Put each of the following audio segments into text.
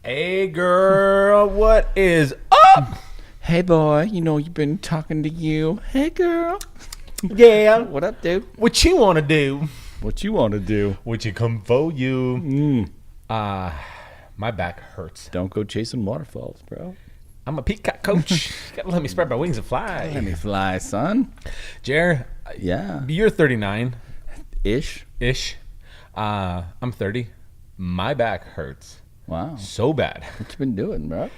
Hey girl, what is up? Hey boy, you've been talking to you. Hey girl. Yeah. What up, dude? What you want to do? What you want to do? What you come for you? My back hurts. Don't go chasing waterfalls, bro. I'm a peacock coach. Gotta let me spread my wings and fly. Let me fly, son. Jer, Yeah. you're 39. Ish. I'm 30. My back hurts Wow. so bad. What you been doing, bro?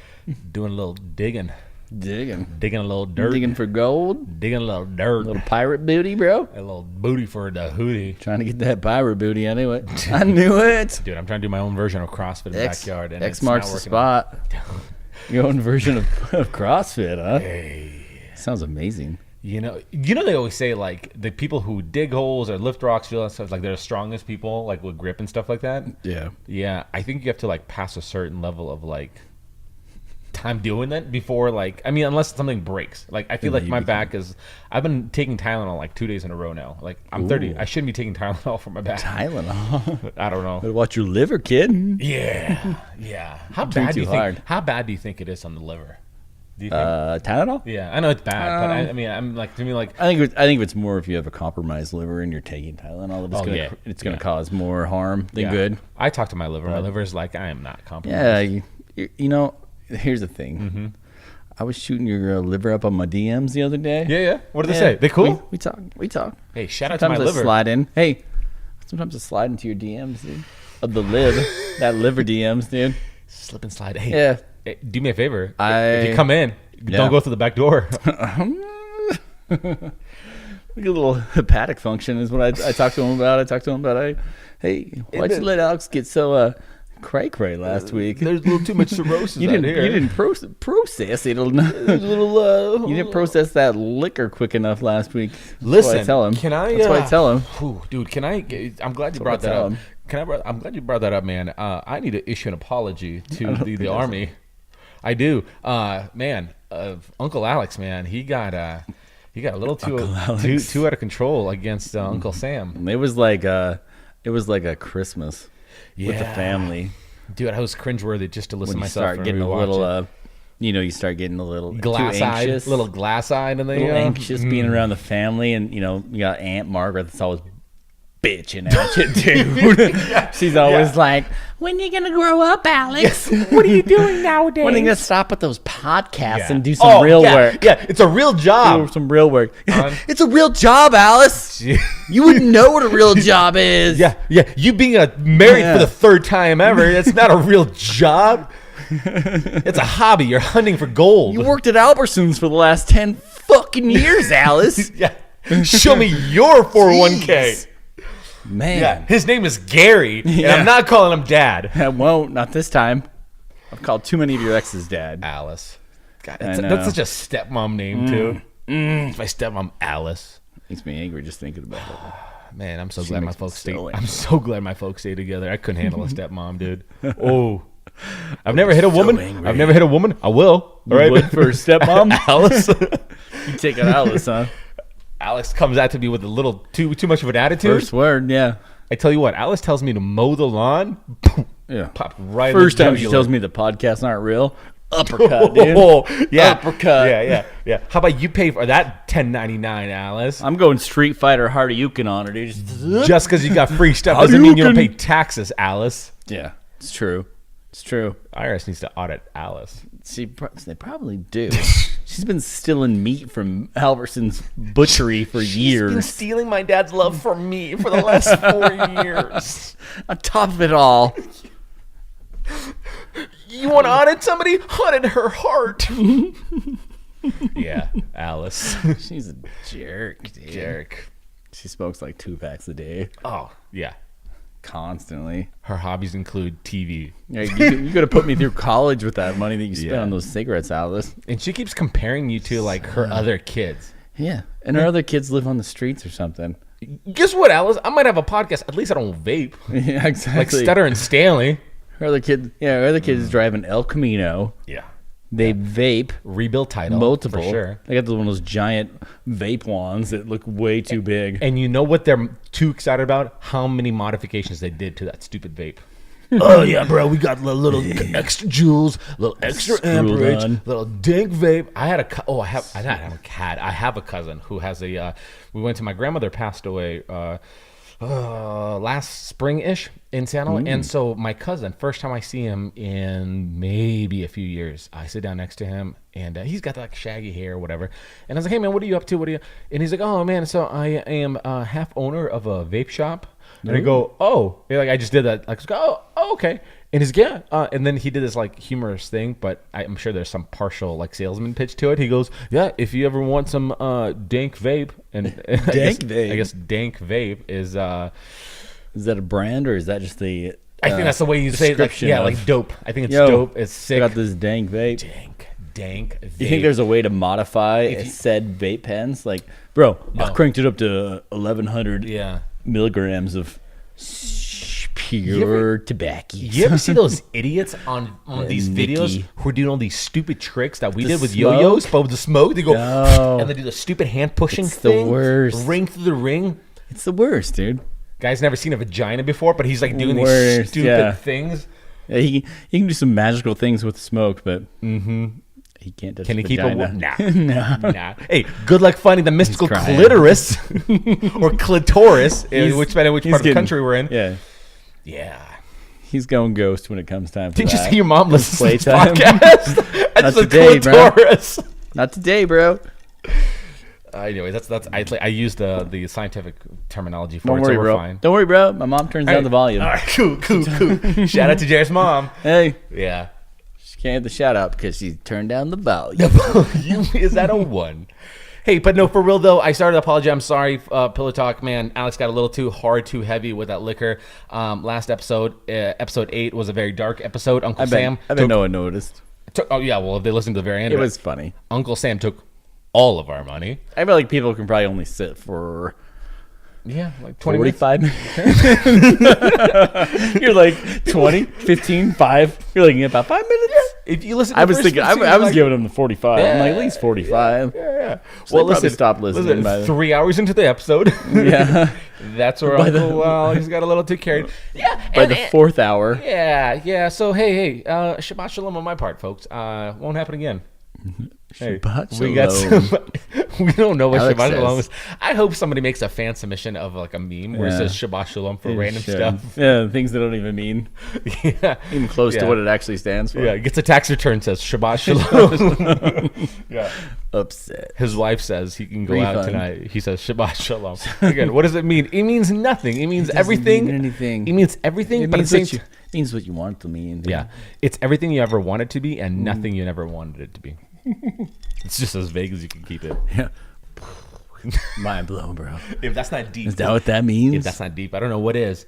Doing a little digging. Digging A little dirt. Digging for gold? Digging a little dirt. A little pirate booty, bro? A little booty for the hootie. Trying to get that pirate booty. I knew it. I knew it. Dude, I'm trying to do my own version of CrossFit in the backyard. And X it's marks not the working. spot. Your own version of CrossFit, huh? Hey. Sounds amazing. You know, they always say, like, the people who dig holes or lift rocks, feel that stuff, like, they're the strongest people, like, with grip and stuff like that. Yeah. Yeah, I think you have to, like, pass a certain level of, like, time doing that before, like, I mean, unless something breaks. Like, I feel like my back is, I've been taking Tylenol, like, 2 days in a row now. Like, I'm 30. I shouldn't be taking Tylenol for my back. Tylenol. I don't know. Better watch your liver, kid. Yeah. How Doing bad do you too think? hard. How bad do you think it is on the liver? Do you think? Tylenol? Yeah, I know it's bad, but I mean, I'm like, to me, like, I think it's more if you have a compromised liver and you're taking Tylenol, it's gonna cause more harm than good. I talk to my liver. My liver's like, I am not compromised. Yeah, here's the thing. Mm-hmm. I was shooting your liver up on my DMs the other day. Yeah. What did they say? They cool? We talk. Hey, shout out to my Sometimes I liver. slide in. Hey, sometimes I slide into your DMs, dude. Of the that liver DMs, dude. Slip and slide. Hey, Yeah. hey, do me a favor. If you come in, Yeah. don't go through the back door. Like a little hepatic function is what I talked to him about. Hey, why'd you let Alex get so cray-cray last week? There's a little too much cirrhosis You didn't process it. You didn't process that liquor quick enough last week. Listen, that's what I tell him. That's what I tell him. Dude, I'm glad you what I brought that tell up. him. I'm glad you brought that up, man. I need to issue an apology to the Army. I do. Uncle Alex, man, he got a little too out of control against Uncle Sam. It was like a Christmas with the family. Dude, I was cringeworthy just to listen When to you myself. start getting a little, you start getting a little glass-eyed, anxious, little glass-eyed, and anxious being around the family, and you got Aunt Margaret that's always bitching at you, dude. She's always like, "When you gonna grow up, Alex? What are you doing nowadays? When are you gonna stop with those podcasts and do some real work? Yeah, it's a real job. Do some real work. It's a real job, Alice. You wouldn't know what a real job is. Yeah. You being married for the third time ever, it's not a real job. It's a hobby. You're hunting for gold. You worked at Albertsons for the last 10 fucking years, Alice. Yeah. Show me your 401k. Jeez. Man. Yeah. His name is Gary, and I'm not calling him Dad. I won't. Not this time. I've called too many of your exes Dad. Alice. God, I know. that's such a stepmom name, too. It's my stepmom, Alice. Makes me angry just thinking about it. Man, I'm so glad my folks stay. so I'm so glad my folks stay together. I couldn't handle a stepmom, dude. Oh, I've never hit a woman. angry. I've never hit a woman. I will. All right, Would for stepmom? Alice. You take it Alice, huh? Alex comes at me with a little too much of an attitude. First word, yeah. I tell you what, Alice tells me to mow the lawn. Yeah. Pop right. First in the time she jugular. tells me the podcasts aren't real. Uppercut, dude. Oh, yeah. Uppercut. Yeah. How about you pay for that $10.99, Alice? I'm going Street Fighter Haryukin on her, dude. Just because you got free stuff doesn't mean you don't pay taxes, Alice. Yeah, it's true. It's true. IRS needs to audit Alice. They probably do. She's been stealing meat from Albertson's butchery for years. She's been stealing my dad's love from me for the last 4 years. On top of it all. You want to audit somebody? Audit her heart. Yeah, Alice. She's a jerk, dude. Jerk. She smokes like 2 packs a day. Oh, yeah. Constantly. Her hobbies include TV. Yeah, you could have put me through college with that money that you spent Yeah. on those cigarettes, Alice. And she keeps comparing you to, like, her other kids. Yeah. And her other kids live on the streets or something. Guess what, Alice? I might have a podcast. At least I don't vape. Yeah, exactly. Like Stutter and Stanley. Her other kid is driving El Camino. Yeah. They vape Rebuild title. multiple. For sure. They got one of those giant vape wands that look way too big. And you know what they're too excited about? How many modifications they did to that stupid vape. Oh yeah, bro, we got a little extra joules, little extra amperage, on. little dank vape. I had a I have a cousin who has a. We went to my grandmother passed away last spring-ish in Seattle, and so my cousin, first time I see him in maybe a few years, I sit down next to him, and he's got like shaggy hair or whatever, and I was like, hey man, what are you up to? What are you? And he's like, oh man, so I am half owner of a vape shop. And I go, oh, like I just did that. Like, oh, okay. And he's yeah. And then he did this like humorous thing, but I'm sure there's some partial like salesman pitch to it. He goes, yeah, if you ever want some dank vape, and I guess dank vape is that a brand or is that just the? I think that's the way you say it. Like, yeah, like dope. I think it's dope. It's sick. I got this dank vape. Dank vape. You think there's a way to modify said vape pens? Like, bro, I cranked it up to 1,100. Yeah. Milligrams of pure tobacco. You ever see those idiots on these videos who are doing all these stupid tricks that we did with yo-yos, but with the smoke? They go and they do the stupid hand pushing thing. The worst. Ring through the ring. It's the worst, dude. Guy's never seen a vagina before, but he's like doing these stupid things. Yeah, he can do some magical things with smoke, but he can't touch. Can he keep a nah? Nah. Hey, good luck finding the mystical clitoris or clitoris, which part of the country we're in. Yeah. He's going ghost when it comes time for Did you that. see your mom listen to this Playtime. podcast? That's the today, clitoris. bro. Not today, bro. Anyway, that's I use the scientific terminology for Don't it, worry, so we're bro. fine. Don't worry, bro. My mom turns down the volume. All right, cool. Shout out to Jared's mom. Hey. Yeah. She can't have the shout out because she turned down the volume. Is that a one? Hey, but no, for real though, I started to apologize. I'm sorry, Pillow Talk, man. Alex got a little too hard, too heavy with that liquor. Last episode, episode 8, was a very dark episode. Uncle Sam. I bet no one noticed. Oh yeah, well if they listened to the very end, It was funny. Uncle Sam took all of our money. I feel like people can probably only sit for like 20 45 minutes. You're like 20, 15, 5. You're like about 5 minutes. If you listen, to I was thinking, I was giving them the 45. I'm like at least 45. Yeah. So well, listen, stop listening. 3 hours into the episode. Yeah, that's where Uncle he's got a little too carried. Yeah, by the 4th hour. Yeah. So hey, Shabbat Shalom on my part, folks. Won't happen again. Hey, we got some. We don't know what Alex Shabbat says. Shalom is. I hope somebody makes a fan submission of like a meme where it says Shabbat Shalom for random stuff. Yeah, things that don't even mean even close to what it actually stands for. Yeah, gets a tax return, says Shabbat Shalom. Yeah. Upset. His wife says he can go out tonight. He says Shabbat Shalom. Again, what does it mean? It means nothing. It means everything. Mean anything. It means everything. It but means it means what you want it to mean. Dude. Yeah, it's everything you ever wanted to be and nothing you never wanted it to be. It's just as vague as you can keep it. Yeah. Mind blown, bro. If that's not deep, is that what that means? If that's not deep, I don't know what is.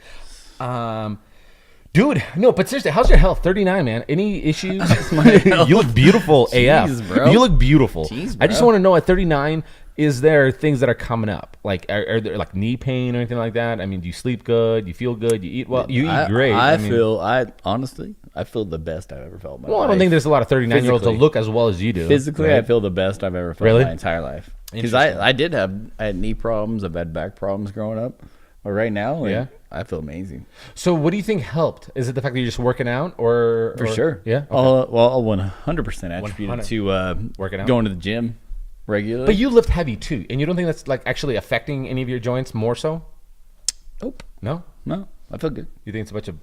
Dude, no, but seriously, how's your health? 39, man. Any issues? You look beautiful, Jeez, AF. Bro. You look beautiful. Jeez, I just want to know at 39, is there things that are coming up? Like, are there like knee pain or anything like that? I mean, do you sleep good? You feel good? You eat well? You eat great. Honestly, I feel the best I've ever felt in my life. Well, I don't think there's a lot of 39-year-olds that look as well as you do. Physically, right? I feel the best I've ever felt in my entire life. Because I had knee problems. I've had back problems growing up. But right now, I feel amazing. So what do you think helped? Is it the fact that you're just working out? For sure. Yeah? Okay. I'll 100% attribute it to working out? Going to the gym regularly. But you lift heavy too, and you don't think that's like actually affecting any of your joints more so? Nope. No? I feel good. You think it's a bunch of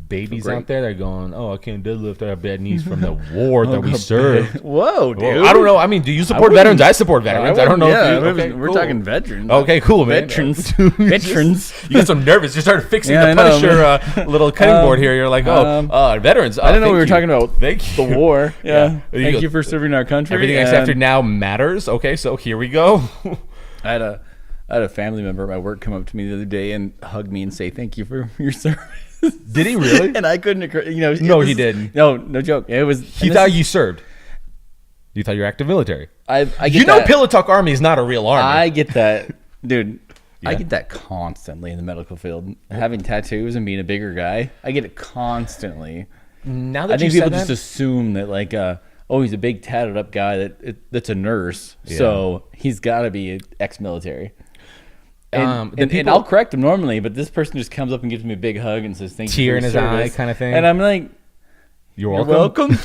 babies out there that are going, oh, I can't deadlift, I have bad knees from the war that we served. Whoa, dude. Well, I don't know. I mean, do you support veterans? I support veterans. I don't know. Yeah, we're talking veterans. Okay, cool, man. Veterans. You get so nervous. You started fixing the Punisher little cutting board here. You're like, veterans. I didn't know we were talking about the war. Yeah. Thank you for serving our country. Everything I say after now matters. Okay, so here we go. I had a family member at my work come up to me the other day and hug me and say thank you for your service. Did he really? And I couldn't, No, he didn't. No joke. It was. He thought you served. You thought you were active military. I get that. Pillow Talk Army is not a real army. I get that, dude. Yeah. I get that constantly in the medical field. Having tattoos and being a bigger guy, I get it constantly. Now that I think people just assume that like, he's a big tatted up guy that's a nurse, so he's got to be ex-military. And I'll correct him normally, but this person just comes up and gives me a big hug and says, "Thank you." Tear for in his service. eye, kind of thing. And I'm like, "You're welcome."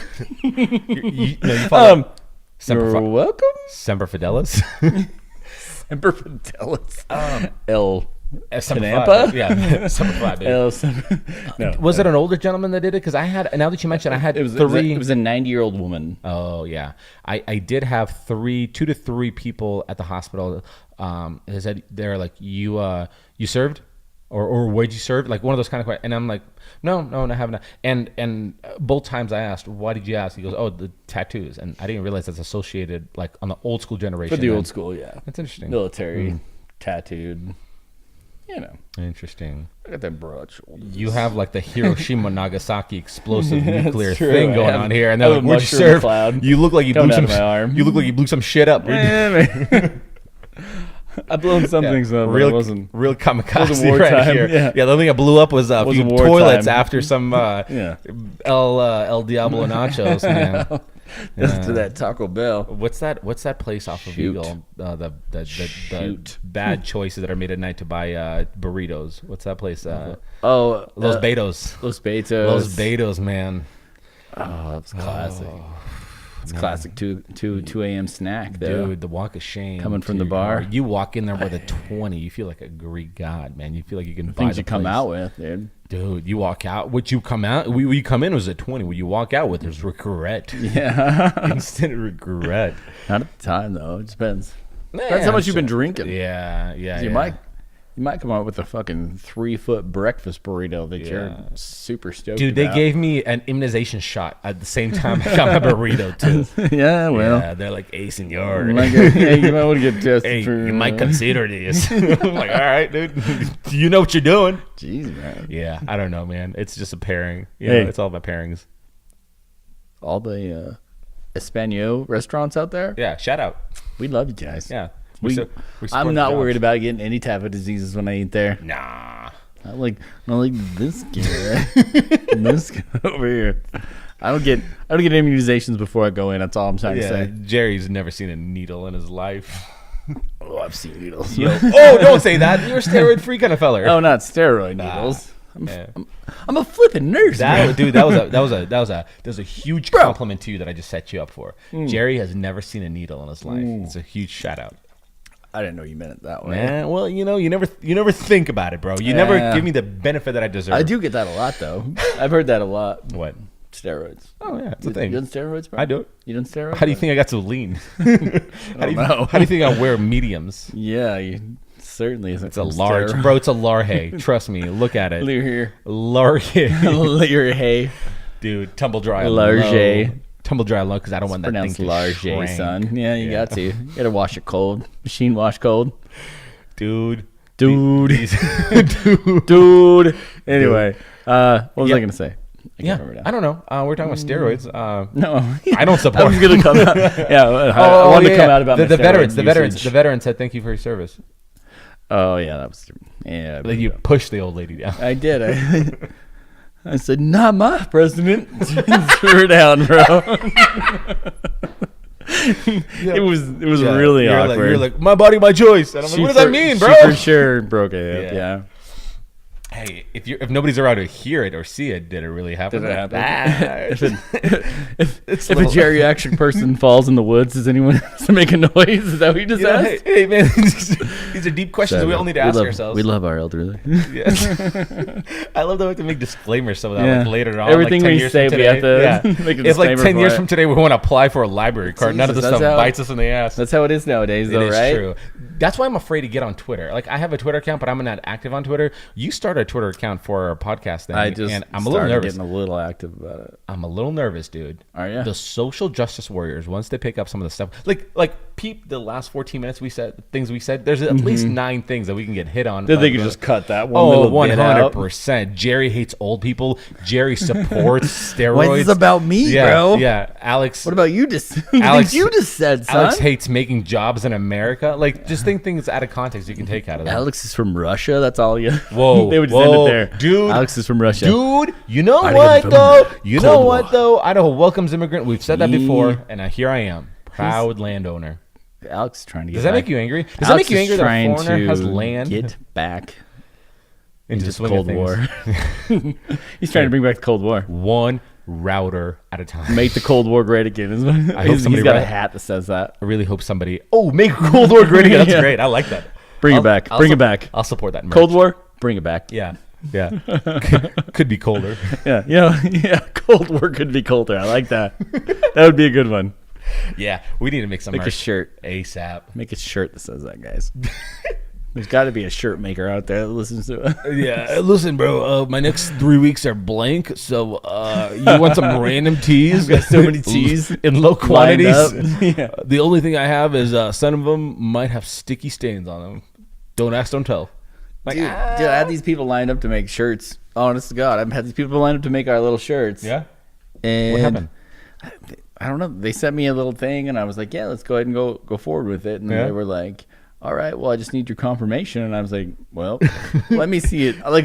you follow You're welcome. Semper Fidelis. Semper Fidelis. El Tampa? Yeah, Semper Fi, baby. No. Was it an older gentleman that did it? Because I had, now that you mentioned, I had It was three. It was a 90-year-old woman. Oh, yeah. I did have 2 to 3 people at the hospital. They said, they're like, you served? Or where'd you serve? Like one of those kind of questions. And I'm like, no, I haven't. And both times I asked, why did you ask? He goes, oh, the tattoos. And I didn't realize that's associated like on the old school generation. For the old school, yeah. That's interesting. Military, tattooed. You know. Interesting. Look at that broad shoulders. You have like the Hiroshima Nagasaki explosive nuclear true. thing going on here. And they're like, where'd you serve? Cloud. You look like you blew some my arm. You look like you blew some shit up. I blew some things up. Real, it wasn't kamikaze wartime. right here. Yeah. The only thing I blew up was a few toilets after some yeah. El Diablo nachos, man. To that Taco Bell. What's that place off of Eagle? The bad choices that are made at night to buy burritos. What's that place? Los Betos. Los Betos. Los Betos, man. Oh, that's classic. It's classic 2 a.m. snack, though. Dude, the walk of shame. Coming from the bar. You walk in there with a 20. You feel like a Greek god, man. You feel like you can buy things the you come place. out with, dude. Dude, you walk out. What you come out, what you come in was a 20. What you walk out with is regret. Yeah. Instant regret. Not at the time, though. It depends. Man, Depends how much you've been drinking. Yeah. You might come out with a fucking 3-foot breakfast burrito that you're super stoked Dude, about. they gave me an immunization shot at the same time I got my burrito, too. Yeah, well. Yeah, they're like, hey, senor. You might want to get tested. Hey, for, you might consider this. I'm like, all right, dude. You know what you're doing. Jeez, man. Yeah, I don't know, man. It's just a pairing. Hey. It's all about pairings. All the Espanol restaurants out there, Yeah, shout out. we love you guys. Yeah. I'm not worried about getting any type of diseases when I eat there. Nah. Not like this guy. This guy over here. I don't get immunizations before I go in. That's all I'm trying to say. Jerry's never seen a needle in his life. Oh, I've seen needles. Oh, don't say that. You're a steroid-free kind of feller. Oh, not steroid needles. I'm a flipping nurse. Dude, that was a huge compliment to you that I just set you up for. Jerry has never seen a needle in his life. It's a huge shout out. I didn't know you meant it that way. Man, well, you never think about it, bro. You never give me the benefit that I deserve. I do get that a lot, though. I've heard that a lot. What? Steroids. Oh yeah, it's a thing. You done steroids, bro? I do it. You done steroids? How do you think I got so lean? How do you think I wear mediums? Yeah, you certainly isn't. It's a large, bro. It's a large. Trust me. Look at it. Look here. Large. Your hay. Dude, tumble dry. Large. Tumble dry low because I don't want that thing to large, shrink. son. Yeah, you got to. You got to wash it cold. Machine wash cold. Dude. Anyway, what was I going to say? I don't know. We're talking about steroids. No, I don't support. I was going to come out. Yeah, I wanted to come out about the veterans said thank you for your service. Oh yeah, that was Like you pushed the old lady down. I did. I said, "Not my president." Threw her down, bro. It was really awkward. You're like, my body, my choice. And I'm like, what does that mean, bro? She for sure broke it. Yeah. Hey, if nobody's around to hear it or see it, did it really happen? Did it happen? If a geriatric person falls in the woods, does anyone have to make a noise? Is that what you just asked? Hey, man, these are deep questions that we all need to ask ourselves. We love our elderly. Yes. I love that we have to make disclaimers so that like later on, everything like 10 we years say, from we today, have to make a disclaimer. If like 10 years from today, we want to apply for a library card. None of this stuff bites us in the ass. That's how it is nowadays, though, right? It is true. That's why I'm afraid to get on Twitter. Like, I have a Twitter account, but I'm not active on Twitter. You started a Twitter account for our podcast thing, and I'm a little nervous. Getting a little active about it. I'm a little nervous, dude. Are you? The social justice warriors, once they pick up some of the stuff, like peep the last 14 minutes we said, there's at least 9 things that we can get hit on. Then they can just cut that one little 100%. Jerry hates old people. Jerry supports steroids. Why is this about me, bro? Yeah, Alex. What about you? Alex, you just said, son. Alex hates making jobs in America. Like, just think things out of context you can take out of that. Alex is from Russia. That's all you. Whoa, they would send it there, dude. Alex is from Russia, dude. You know what though? You know what though? Idaho welcomes immigrant. We've said that before, and here I am, proud landowner. Alex is trying to get Does that back. make you angry? Does Alex that make you is angry that a trying foreigner to has land get back into into the the swing Cold of War? things? He's trying to bring back the Cold War. One router at a time. Make the Cold War great again. He's got a hat that says that. I really hope somebody. Oh, make Cold War great again. That's Yeah. great. I like that. Bring it back. Bring it back. I'll support that. Merch. Cold War, bring it back. Yeah. Yeah. Could be colder. Yeah. Yeah. Cold War could be colder. I like that. That would be a good one. Yeah. We need to make some Make a merch shirt. ASAP. Make a shirt that says that, guys. There's got to be a shirt maker out there that listens to it. Yeah. Listen, bro. My next 3 weeks are blank. So you want some random teas? I've got so many teas in low quantities. Yeah. The only thing I have is some of them might have sticky stains on them. Don't ask, don't tell. Like, Dude, I had these people lined up to make shirts. Honest to God, I've had these people lined up to make our little shirts. Yeah. And What happened? I don't know. They sent me a little thing, and I was like, "Yeah, let's go ahead and go forward with it." And Yeah. they were like, "All right, well, I just need your confirmation." And I was like, "Well, let me see it." Like,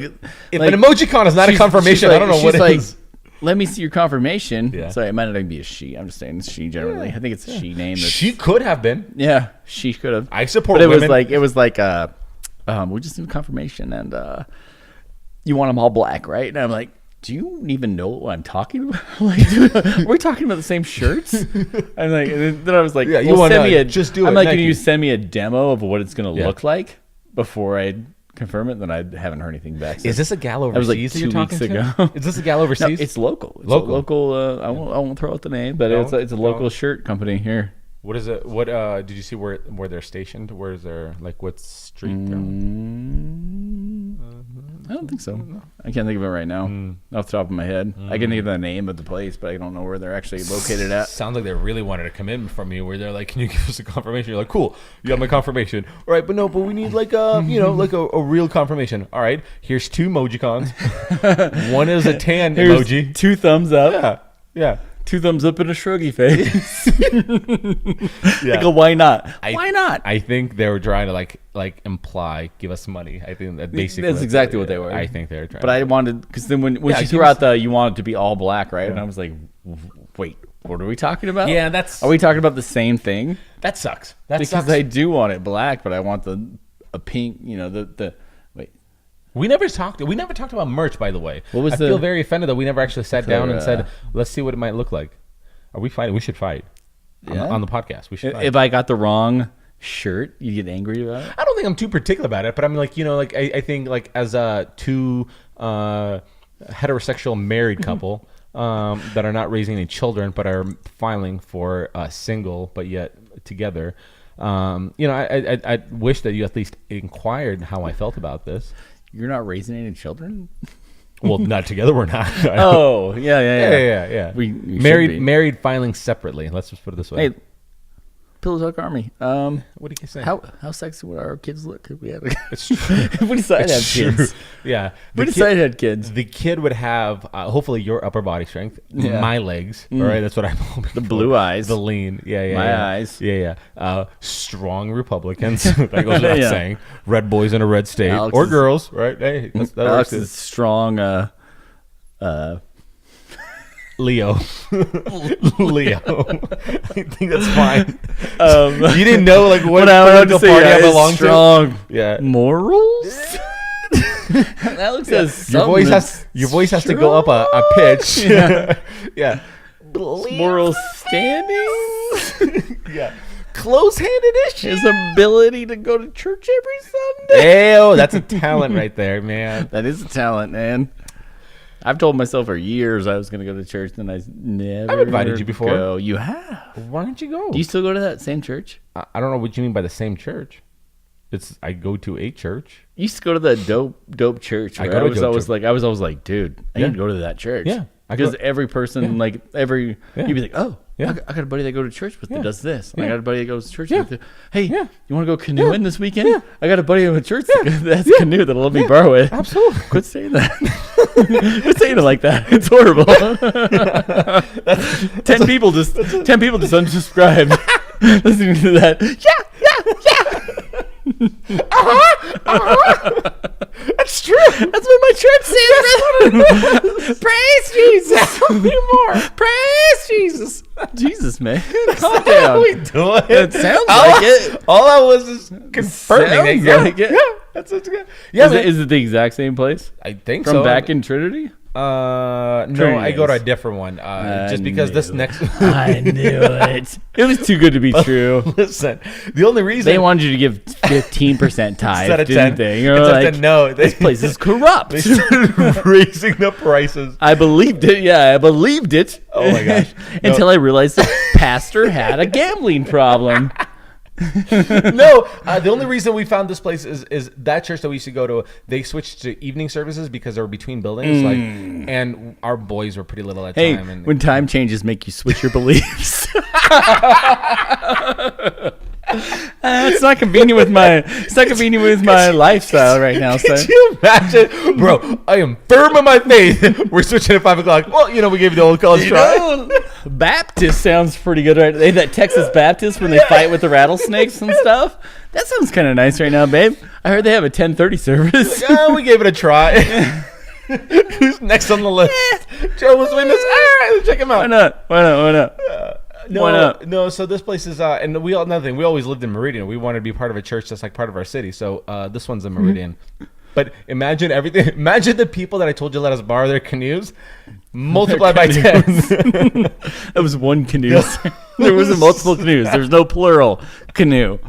If an emojicon is not a confirmation, I don't know what it is. Let me see your confirmation. Yeah. Sorry, it might not even be a she. I'm just saying it's she generally. I think it's a she name. She could have been. Yeah, she could have. I support But it women. was like we just need confirmation, and you want them all black, right? And I'm like, do you even know what I'm talking about? Like, dude, are we talking about the same shirts? I'm like, and then I was like, Yeah, you well, wanna send me just do I'm it, like, Nike. can you send me a demo of what it's gonna Yeah. look like before I confirm it? Then I haven't heard anything back. Is this a gal overseas was like that you're 2 talking weeks to? ago. Is this a gal No, overseas? it's local. It's Local. a local. I won't throw out the name, but No, it's a local no. shirt company here. What is it? What did you see where they're stationed? Where is their what street? they're on? I don't think so. I can't think of it right now off the top of my head. I can think of the name of the place, but I don't know where they're actually located at. Sounds like they really wanted a commitment from you, where they're like, "Can you give us a confirmation?" You're like, "Cool, you got my confirmation." All right, but we need like a like a real confirmation. All right, here's 2 emojicons. One is a tan Here's emoji. 2 thumbs up. Yeah. 2 thumbs up and a shruggy face. Yeah. Like, why not? I- Why not? I think they were trying to like imply, give us money. I think that basically That's exactly what they were. I think they were trying. But I wanted, because then when Yeah, she give threw us- out you want it to be all black, right? And I was like, wait, what are we talking about? Yeah, that's- Are we talking about the same thing? that sucks. That Because sucks. I do want it black, but I want a pink. The wait. We never talked about merch, by the way. What was I the- feel very offended that we never actually sat down and uh, said, "Let's see what it might look like." Are we fighting? We should fight Yeah. on the podcast. We should. Fight. If I got the wrong shirt, you get angry about it. I don't think I'm too particular about it, but I'm like, I think like as a 2 heterosexual married couple that are not raising any children but are filing for single but yet together. I wish that you at least inquired how I felt about this. You're not raising any children? Well, not together. We're not. Oh, yeah. Yeah. We should be. Married filing separately. Let's just put it this way. Hey, Pillow Talk Army. What do you say? How sexy would our kids look? If we had, It's true. we decided to have It's true. kids. Yeah. We decided to have kids. The kid would have hopefully your upper body strength, Yeah. my legs. All right, that's what I'm hoping. The for. blue eyes. the lean. Yeah. My eyes. Yeah. Strong Republicans. That goes without Yeah. saying. Red boys in a red state, Alex or is- girls, right? Hey, that Alex works is strong. Leo. Leo. I think that's fine. Um, You didn't know like what I wanted political to say, party I is belong to. strong Yeah. morals. Alex says Your voice has to go up a pitch. Yeah. Yeah. moral standing. Yeah. Close-handed His ability to go to church every Sunday. Ew, that's a talent right there, man. That is a talent, man. I've told myself for years I was going to go to church, and I never. I've invited you before. Go. You have. Why don't you go? Do you still go to that same church? I don't know what you mean by the same church. I go to a church. You used to go to the dope church. I Where go I to was dope always church. like, I was always like, dude, I Yeah. need to go to that church. Yeah. Because every person, Yeah. you'd be like, oh, Yeah. I got a buddy that go to church with Yeah. that does this. And I Yeah. got a buddy that goes to church Yeah. with it. Hey, Yeah. you want to go canoeing this weekend? Yeah. I got a buddy in a church that's Yeah. canoe that'll let me borrow it. Absolutely. Quit saying that. Quit saying it like that. It's horrible. 10 people just unsubscribed listening to that. That's true. That's what my church says. Praise Jesus. Tell me more. Praise Jesus. Jesus, man, calm down. How are we doing? It sounds like it. All I was is confirming it. Like it. Yeah, that's good. Yeah, Is it the exact same place? I think From so. back in Trinity? No, Trinity I go to a is. different one. Just because this next. I knew it. It was too good to be true. Listen, the only reason They wanted you to give 15% tithe, instead of didn't 10, they? You're instead like, of 10, no, this place is corrupt. They started raising the prices. I believed it. Yeah, I believed it. Oh my gosh! Until I realized the pastor had a gambling problem. No, the only reason we found this place is that church that we used to go to. They switched to evening services because they were between buildings, and our boys were pretty little at the Hey, time. And when time changes, make you switch your beliefs. It's not convenient with my lifestyle right now. So. Could you imagine, bro? I am firm in my faith. We're switching at 5 o'clock. Well, we gave you the old college try. Baptist sounds pretty good, right? That Texas Baptist when they fight with the rattlesnakes and stuff. That sounds kind of nice right now, babe. I heard they have a 10:30 service. Yeah, we gave it a try. Who's next on the list? Joe was with us. All right, let's check him out. Why not? No. So this place is, and we always lived in Meridian. We wanted to be part of a church that's like part of our city. So this one's in Meridian. But imagine everything. Imagine the people that I told you let us borrow their canoes. Multiply by 10. That was one canoe. There wasn't multiple canoes. There's no plural canoe.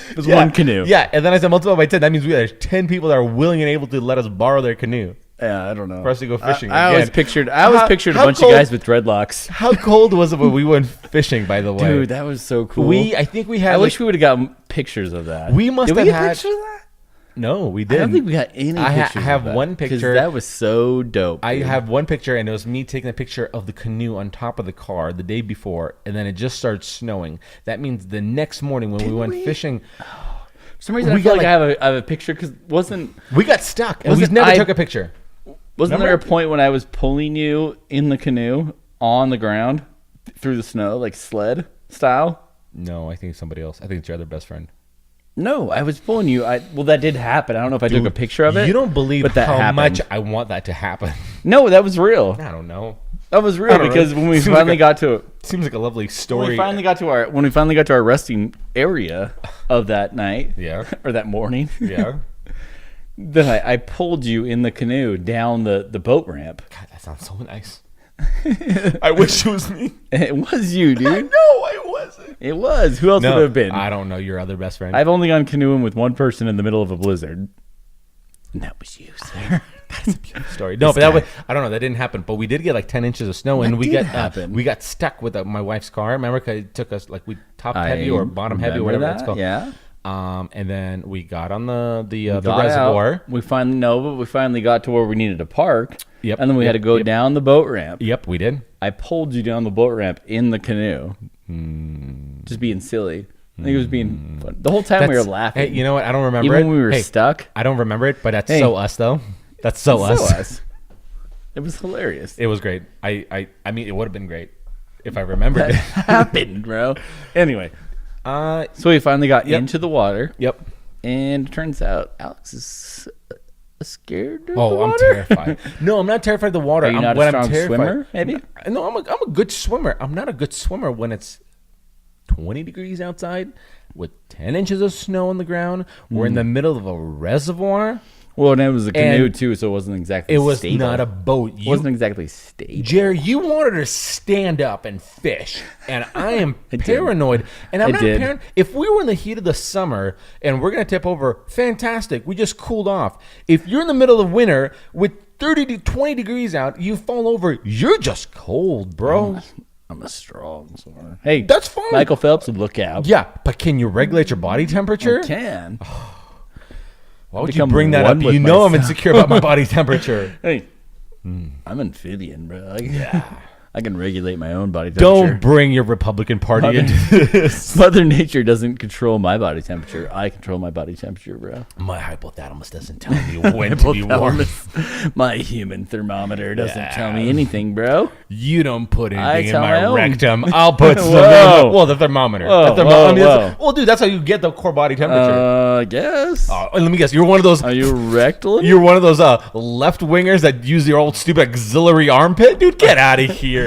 It was one canoe. Yeah, and then I said multiply by 10. That means we had 10 people that are willing and able to let us borrow their canoe. Yeah, I don't know. For us to go fishing. I always pictured a bunch cold, of guys with dreadlocks. How cold was it when we went fishing, by the way? Dude, that was so cool. I think we had. I wish we would have gotten pictures of that. We must Did have we get had pictures of that? No, we I didn't. don't think we got any pictures. I have of that, one picture. That was so dope. I dude. have one picture, and it was me taking a picture of the canoe on top of the car the day before, and then it just started snowing. That means the next morning when we went fishing. For some reason, I feel like I have a picture because we got stuck and we never took a picture. Wasn't there a point when I was pulling you in the canoe on the ground through the snow, like sled style? No, I think somebody else. I think it's your other best friend. No, I was pulling you. Well, that did happen. I don't know if I took a picture of it. You don't believe but that how happened. much I want that to happen. No, that was real. I don't know. That was real because when we finally got to seems like a lovely story. When we finally got to our resting area of that night, or that morning, then I pulled you in the canoe down the boat ramp. God, that sounds so nice. I wish it was me. It was you, dude. No, it wasn't. It was. Who else would it have been? I don't know. Your other best friend. I've only gone canoeing with one person in the middle of a blizzard. And that was you, sir. That's a beautiful story. No, but that was, I don't know. That didn't happen. But we did get like 10 inches of snow, and we got stuck with my wife's car. Remember, 'cause it took us like we top heavy or bottom heavy or whatever it's called. Yeah. And then we got on the reservoir. Out. We finally got to where we needed to park. Yep. And then we had to go down the boat ramp. Yep, we did. I pulled you down the boat ramp in the canoe. Just being silly. I think it was being fun. The whole time we were laughing. Hey, you know what? I don't remember Even it. when we were stuck. I don't remember it, but that's so us, though. That's so us. It was hilarious. It was great. I mean, it would have been great if I remembered it. Happened, bro. Anyway. So we finally got into the water. Yep. And it turns out Alex is scared of the water. I'm terrified. No, I'm not terrified of the water. Are you not a strong swimmer, maybe? No, I'm a good swimmer. I'm not a good swimmer when it's 20 degrees outside with 10 inches of snow on the ground. We're in the middle of a reservoir. Well, and it was a canoe, too, so it wasn't exactly stable. It was not a boat. It wasn't exactly stable. Jerry, you wanted to stand up and fish, and I am paranoid. And I'm not paranoid. If we were in the heat of the summer and we're going to tip over, fantastic. We just cooled off. If you're in the middle of winter with 30 to 20 degrees out, you fall over, you're just cold, bro. I'm a strong swimmer. Hey, that's fine. Michael Phelps would look out. Yeah, but can you regulate your body temperature? I can. Why would you bring that up? You know I'm insecure about my body temperature. Hey, I'm amphibian, bro. I can regulate my own body temperature. Don't bring your Republican Party into this. Mother Nature doesn't control my body temperature. I control my body temperature, bro. My hypothalamus doesn't tell me when to be warm. My human thermometer doesn't tell me anything, bro. You don't put anything in my rectum. I'll put some the thermometer. Well, dude, that's how you get the core body temperature. I guess. Let me guess. You're one of those. Are you rectal? You're one of those left wingers that use your old stupid auxiliary armpit? Dude, get out of here.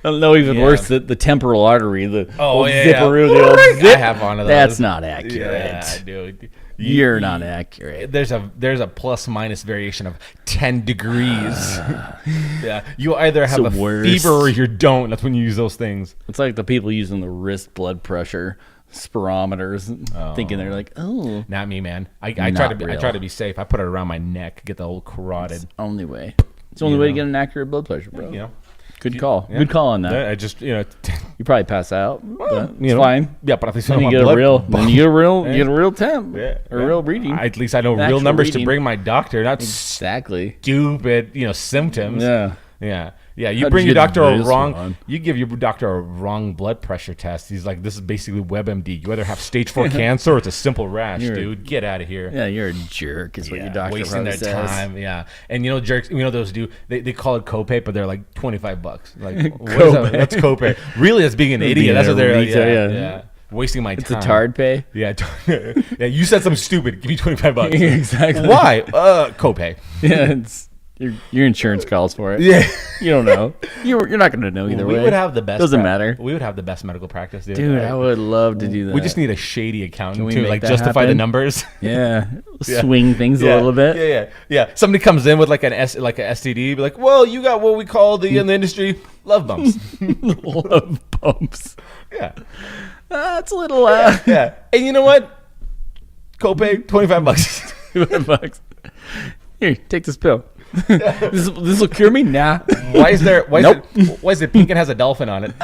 No, even worse, the temporal artery, the old zipperoo, the old zip. I have one of those. That's not accurate. Yeah, dude. You're not accurate. There's a plus minus variation of 10 degrees. Yeah, you either have a fever or you don't. That's when you use those things. It's like the people using the wrist blood pressure spirometers, thinking they're like, oh, not me, man. I try to be safe. I put it around my neck, get the whole carotid. It's the only way. It's the only way to get an accurate blood pressure, bro. You know. Good call. Yeah. Good call on that. I just, you probably pass out. But it's fine. Yeah, but at least then you get a real temp. Yeah. A real reading. At least I know real numbers to bring my doctor, not exactly stupid, symptoms. Yeah. Yeah. Yeah, you bring your doctor you give your doctor a wrong blood pressure test. He's like, this is basically WebMD. You either have stage 4 cancer or it's a simple rash, dude. Get out of here. Yeah, you're a jerk is what your doctor wasting their time. Yeah. And jerks, those do, they call it copay, but they're like $25. Like, what is that? That's copay. Really, that's being an idiot. That's what they're like, yeah. Wasting my time. It's a tard pay. Yeah. Yeah, you said something stupid. Give me $25. Exactly. Why? Copay. Yeah, it's... Your insurance calls for it. Yeah, you don't know. You're not going to know either way. We would have the best. Doesn't matter. We would have the best medical practice, dude. I would love to do that. We just need a shady accountant to justify the numbers. Yeah, swing things a little bit. Yeah. Somebody comes in with like an STD, be like, "Well, you got what we call in the industry love bumps." Love bumps. Yeah, it's a little. Yeah, and you know what? Copay $25. $25. Here, take this pill. This will cure me? Nah. Why is it pink and has a dolphin on it?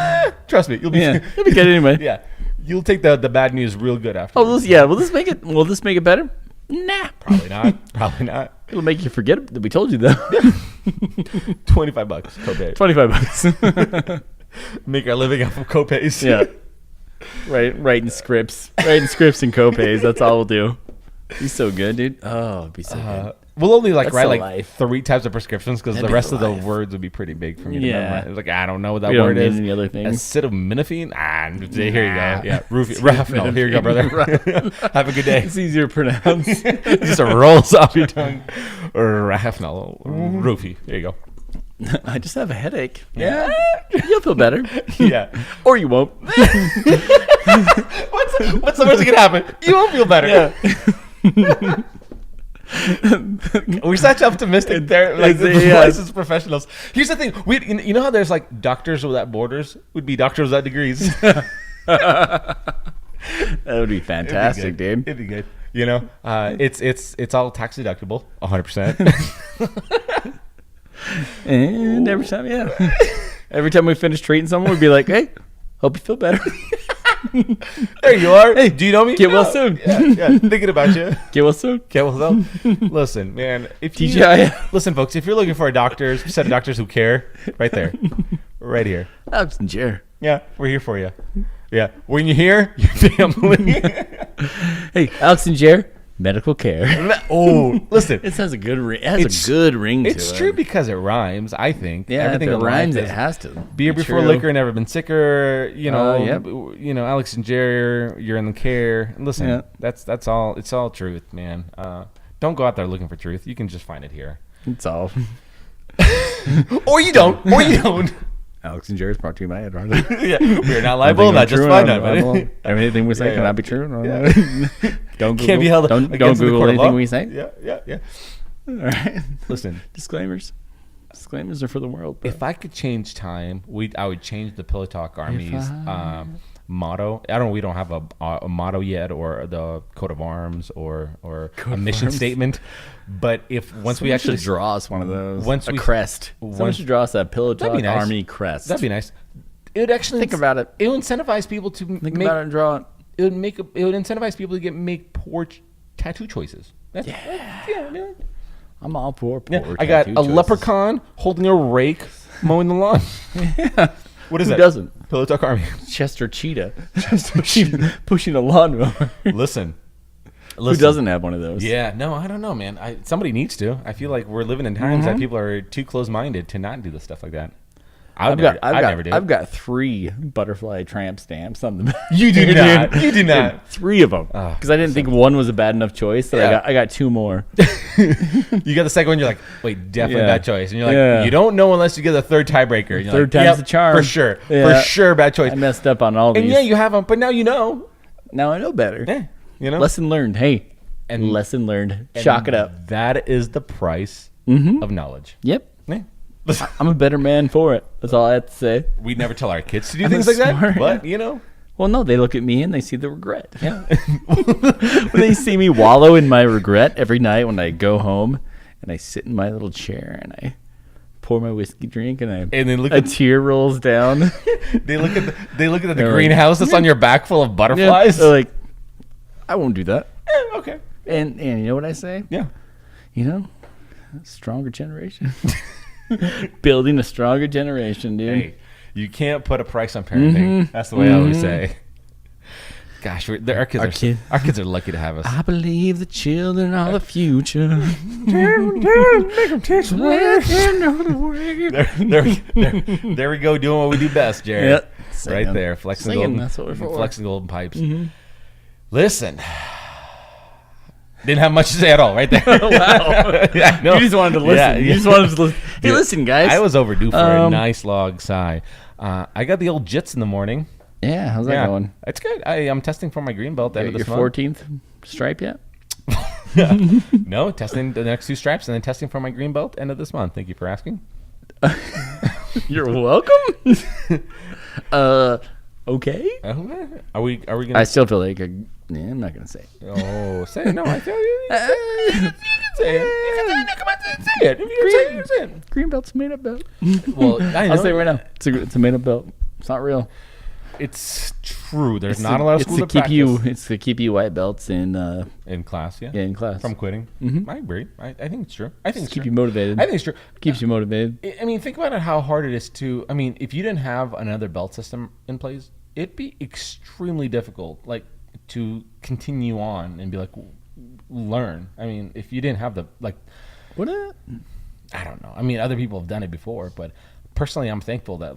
Trust me, you'll be good anyway. Yeah, you'll take the bad news real good after. Will this make it better? Nah, probably not. It'll make you forget that we told you though. $25 copay. $25. Make our living off of copays. Yeah. Writing scripts and copays. That's all we'll do. Be so good, dude. Oh, it'd be so good. We'll only write 3 types of prescriptions because the rest of the words would be pretty big for me to memorize. It's like, I don't know what that word is. Any other things? Acetaminophen? Here you go. Yeah, Rafenol. Here you go, brother. Have a good day. It's easier to pronounce. It just rolls off your tongue. Rafenol. Roofie. There you go. I just have a headache. Yeah. You'll feel better. Yeah. Or you won't. What's the worst that can happen? You won't feel better. Yeah. We're such optimistic there, like licensed professionals. Here's the thing: you know how there's like doctors without borders would be doctors without degrees. That would be fantastic, dude. It'd be good. It's all tax deductible, 100%. And every time we finish treating someone, we'd be like, "Hey, hope you feel better." There you are. Hey, do you know me? Get well soon. Yeah, thinking about you. Get well soon. Listen, man. Listen, folks. If you're looking for a set of doctors who care, right there, right here. Alex and Jer. Yeah, we're here for you. Yeah, when you're here, your family. Hey, Alex and Jer. Medical care. Oh, listen. It has a good ring. It has a good ring to it. It's true because it rhymes, I think. Yeah, everything that rhymes, it has to. Beer before liquor, never been sicker. Alex and Jerry, you're in the care. Listen, that's all. It's all truth, man. Don't go out there looking for truth. You can just find it here. It's all. Or you don't. Alex and Jerry's brought to you by Edward. Yeah, we're not liable, not just fine. Everything we say cannot be true. Don't Google. Can't be held don't Google anything we say. Yeah. All right. Listen, disclaimers are for the world. Bro. If I could change time, I would change the Pillow Talk Army's motto. I don't know. We don't have a motto yet, or the coat of arms, or a mission statement. But once we actually draw us one of those, crest. Someone should draw us a Pillow Talk Army crest. That'd be nice. It would actually think about it. It would incentivize people to think about it and draw it. It would incentivize people to make poor tattoo choices. I'm all for poor. Yeah, I got a leprechaun holding a rake, mowing the lawn. Yeah. What is that? Who doesn't? Pillow Talk Army. Chester Cheetah. pushing a lawnmower. Listen. Who doesn't have one of those? Yeah, no, I don't know, man. Somebody needs to. I feel like we're living in times that people are too close-minded to not do the stuff like that. I've never did. I've got 3 butterfly tramp stamps on the. You do not. You do not. 3 of them because I didn't think one was a bad enough choice. So I got 2 more. You got the second one. You're like, wait, definitely bad choice. And you're like, you don't know unless you get the third tiebreaker. And you're third like, time's the charm for sure. For sure, bad choice. I messed up on all these. And you haven't, but now you know. Now I know better. Yeah, you know. Lesson learned. Hey, and lesson learned. Chalk it up. That is the price of knowledge. Yep. Yeah. I'm a better man for it. That's all I have to say. We never tell our kids to do things like that, but you know. Well, no, they look at me and they see the regret. Yeah. When they see me wallow in my regret every night when I go home and I sit in my little chair and I pour my whiskey drink and then a tear rolls down. They look at the greenhouse that's on your back full of butterflies. They're like, I won't do that. Okay. And you know what I say? Yeah. You know, stronger generation. Building a stronger generation, dude. Hey, you can't put a price on parenting. That's the way I always say. Gosh, our kids are lucky to have us. I believe the children are the future. There we go, doing what we do best, Jared. Yep. Right there, flexing golden pipes. Mm-hmm. Listen. Didn't have much to say at all, right there. Wow. Yeah, no. You just wanted to listen. Yeah. You just wanted to listen. Hey, listen, guys. I was overdue for a nice log sigh. I got the old jits in the morning. Yeah, how's that going? It's good. I'm testing for my green belt at the end of this month. Your 14th stripe yet? No, testing the next 2 stripes and then testing for my green belt end of this month. Thank you for asking. You're welcome. Okay. Are we gonna? I still feel like I'm not gonna say. Oh, say it. No, I feel you. You can say it. You can come on, say it. If you say it. Green belt's a made up belt. Well, I'll say it right now. It's a made up belt. It's not real. It's true. There's not a lot of schools that practice. It's to keep you white belts in class. Yeah. Yeah, in class. From quitting. Mm-hmm. I agree. I think it's true. I think it's keep true. You motivated. I think it's true. Keeps you motivated. I mean, think about it. How hard it is to. I mean, if you didn't have another belt system in place, it'd be extremely difficult, like, to continue on and be like, learn. I mean, if you didn't have the what? I don't know. I mean, other people have done it before, but personally, I'm thankful that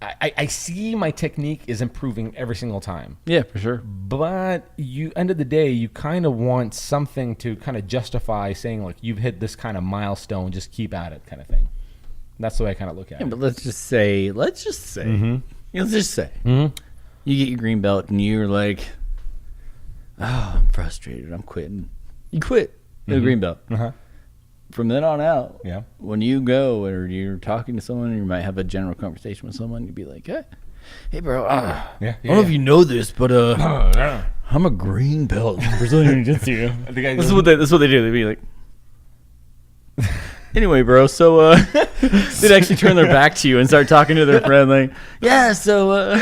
I see my technique is improving every single time. Yeah, for sure. But end of the day, you kind of want something to kind of justify saying like you've hit this kind of milestone. Just keep at it, kind of thing. That's the way I kind of look at it. But let's just say. Mm-hmm. Let's just say you get your green belt and you're like, oh, I'm frustrated. I'm quitting. You quit the green belt. Uh-huh. From then on out, yeah. When you go or you're talking to someone, or you might have a general conversation with someone, you'd be like, hey bro, I don't know if you know this, but I'm a green belt in Brazilian Jiu-Jitsu. This is what they do. They'd be like, anyway, bro, so they'd actually turn their back to you and start talking to their friend like, yeah, so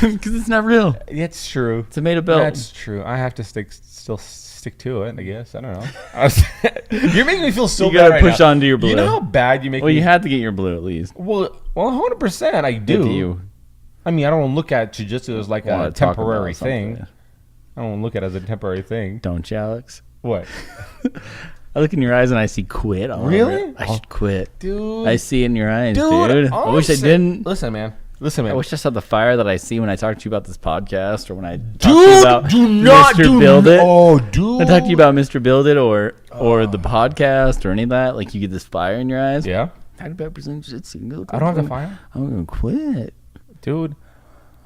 because it's not real. It's true. It's a made-up belt. That's true. I have to stick to it, I guess. I don't know. You're making me feel so bad. You gotta push on to your blue. You know how bad you make me. Well, you had to get your blue at least. Well, 100% I do. I mean, I don't look at jiu-jitsu as like a temporary thing. I don't look at it as a temporary thing. Don't you, Alex? What? I look in your eyes and I see quit. Really? I should quit. Dude. I see it in your eyes, dude. I wish I didn't. Listen, man. I wish I saw the fire that I see when I talk to you about this podcast, or when I talk to you about Mr. Build It. Oh, dude! I talk to you about Mr. Build It, or the podcast, or any of that. Like, you get this fire in your eyes. Yeah. Talk about Brazilian Jiu-Jitsu. I don't have the fire. I'm gonna quit, dude.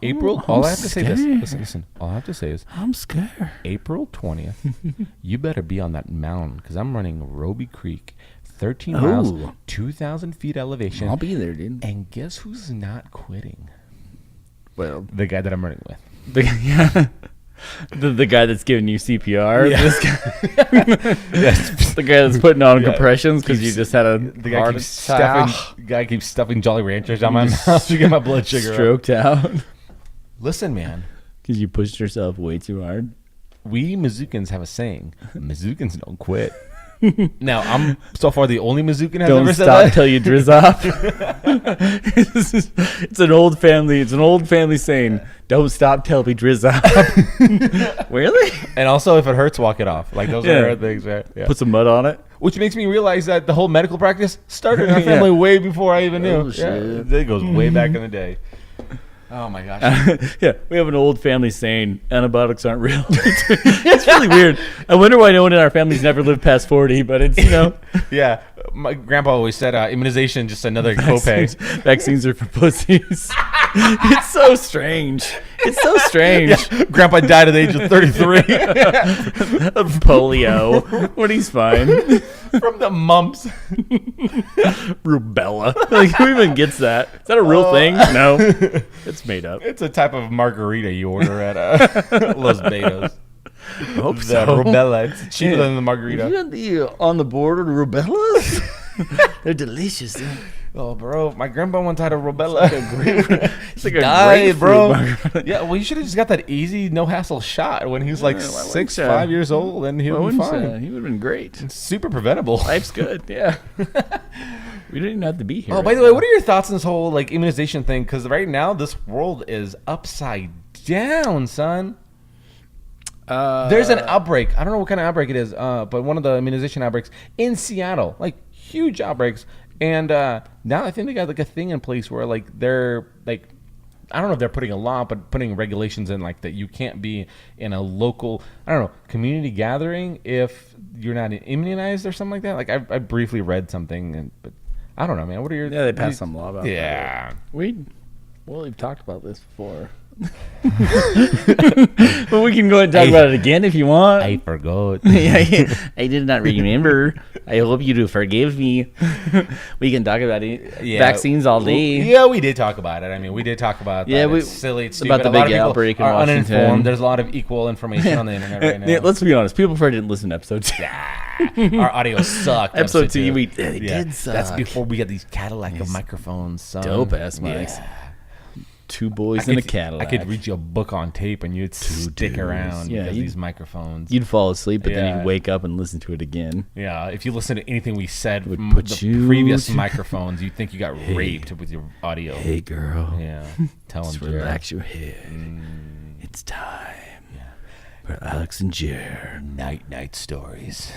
April. All I have to say is, listen. All I have to say is, I'm scared. April 20th. You better be on that mountain because I'm running Roby Creek. 13 miles, 2,000 feet elevation. I'll be there, dude. And guess who's not quitting? Well, the guy that I'm running with. The guy that's giving you CPR. Yeah. This guy. Yes. The guy that's putting on compressions because you just had a heart attack. The guy keeps stuffing Jolly Ranchers down my mouth to get my blood sugar stroked out. Listen, man. Because you pushed yourself way too hard. We Mizukans have a saying. Mizukans don't quit. Now, I'm so far the only Mizukan has ever said that. Don't stop till you drizz off. It's an old family saying, don't stop till we drizz off. Really? And also, if it hurts, walk it off. Like, those are things, right? Yeah. Put some mud on it. which makes me realize that the whole medical practice started in our family way before I even knew. Oh, shit. Yeah, it goes way back in the day. Oh my gosh. Yeah, we have an old family saying antibiotics aren't real. It's really weird. I wonder why no one in our family's never lived past 40, but it's, Yeah, my grandpa always said immunization just another copay. Vaccines are for pussies. It's so strange. It's so strange. Yeah, grandpa died at the age of 33 Of polio, but he's fine. from the mumps. Rubella. Like, who even gets that? Is that a real thing? No, it's made up. It's a type of margarita you order at Los Betos. I hope The so. rubella. It's cheaper than the margarita. You got the on the border rubellas? They're delicious. Dude. Oh, bro, my grandpa once had a rubella. It's like a Died, bro. grapefruit. Yeah, well, you should have just got that easy, no hassle shot when he was like Yeah, why wouldn't 6, you? 5 years old, and he would be fine. He would have been great. It's super preventable. Life's good. Yeah. We didn't even have to be here. Oh, by the way, what are your thoughts on this whole like immunization thing? Because right now, this world is upside down, son. There's an outbreak. I don't know what kind of outbreak it is, but one of the immunization outbreaks in Seattle, like huge outbreaks. And now I think they got like a thing in place where like they're like, I don't know if they're putting a law, but putting regulations in like that you can't be in a local, I don't know, community gathering if you're not immunized or something like that. Like I briefly read something, but I don't know, man. What are your? Yeah, they passed some law about that. Yeah. We've talked about this before. But we can go ahead and talk about it again if you want. I forgot. I did not remember. I hope you do forgive me. We can talk about it. Yeah. Vaccines all day. Yeah, we did talk about it. I mean, we did talk about that. Yeah, It's silly. It's about stupid. the A lot big of people outbreak in are Washington. uninformed. There's a lot of equal information on the internet right now. Yeah, let's be honest. People probably didn't listen to episode 2. Our audio sucked. Episode 2, two. it did suck. That's before we got these Cadillac of microphones. Son. Dope ass mics. Yeah. 2 boys in a Cadillac. I could read you a book on tape and you'd stick around Yeah, because these microphones. You'd fall asleep, but then Yeah. you'd wake up and listen to it again. Yeah, if you listen to anything we said Would from put the you previous to- microphones, you'd think you got raped with your audio. Hey, girl. Yeah, tell Just them, relax your head. It's time for Alex and Jer Night stories.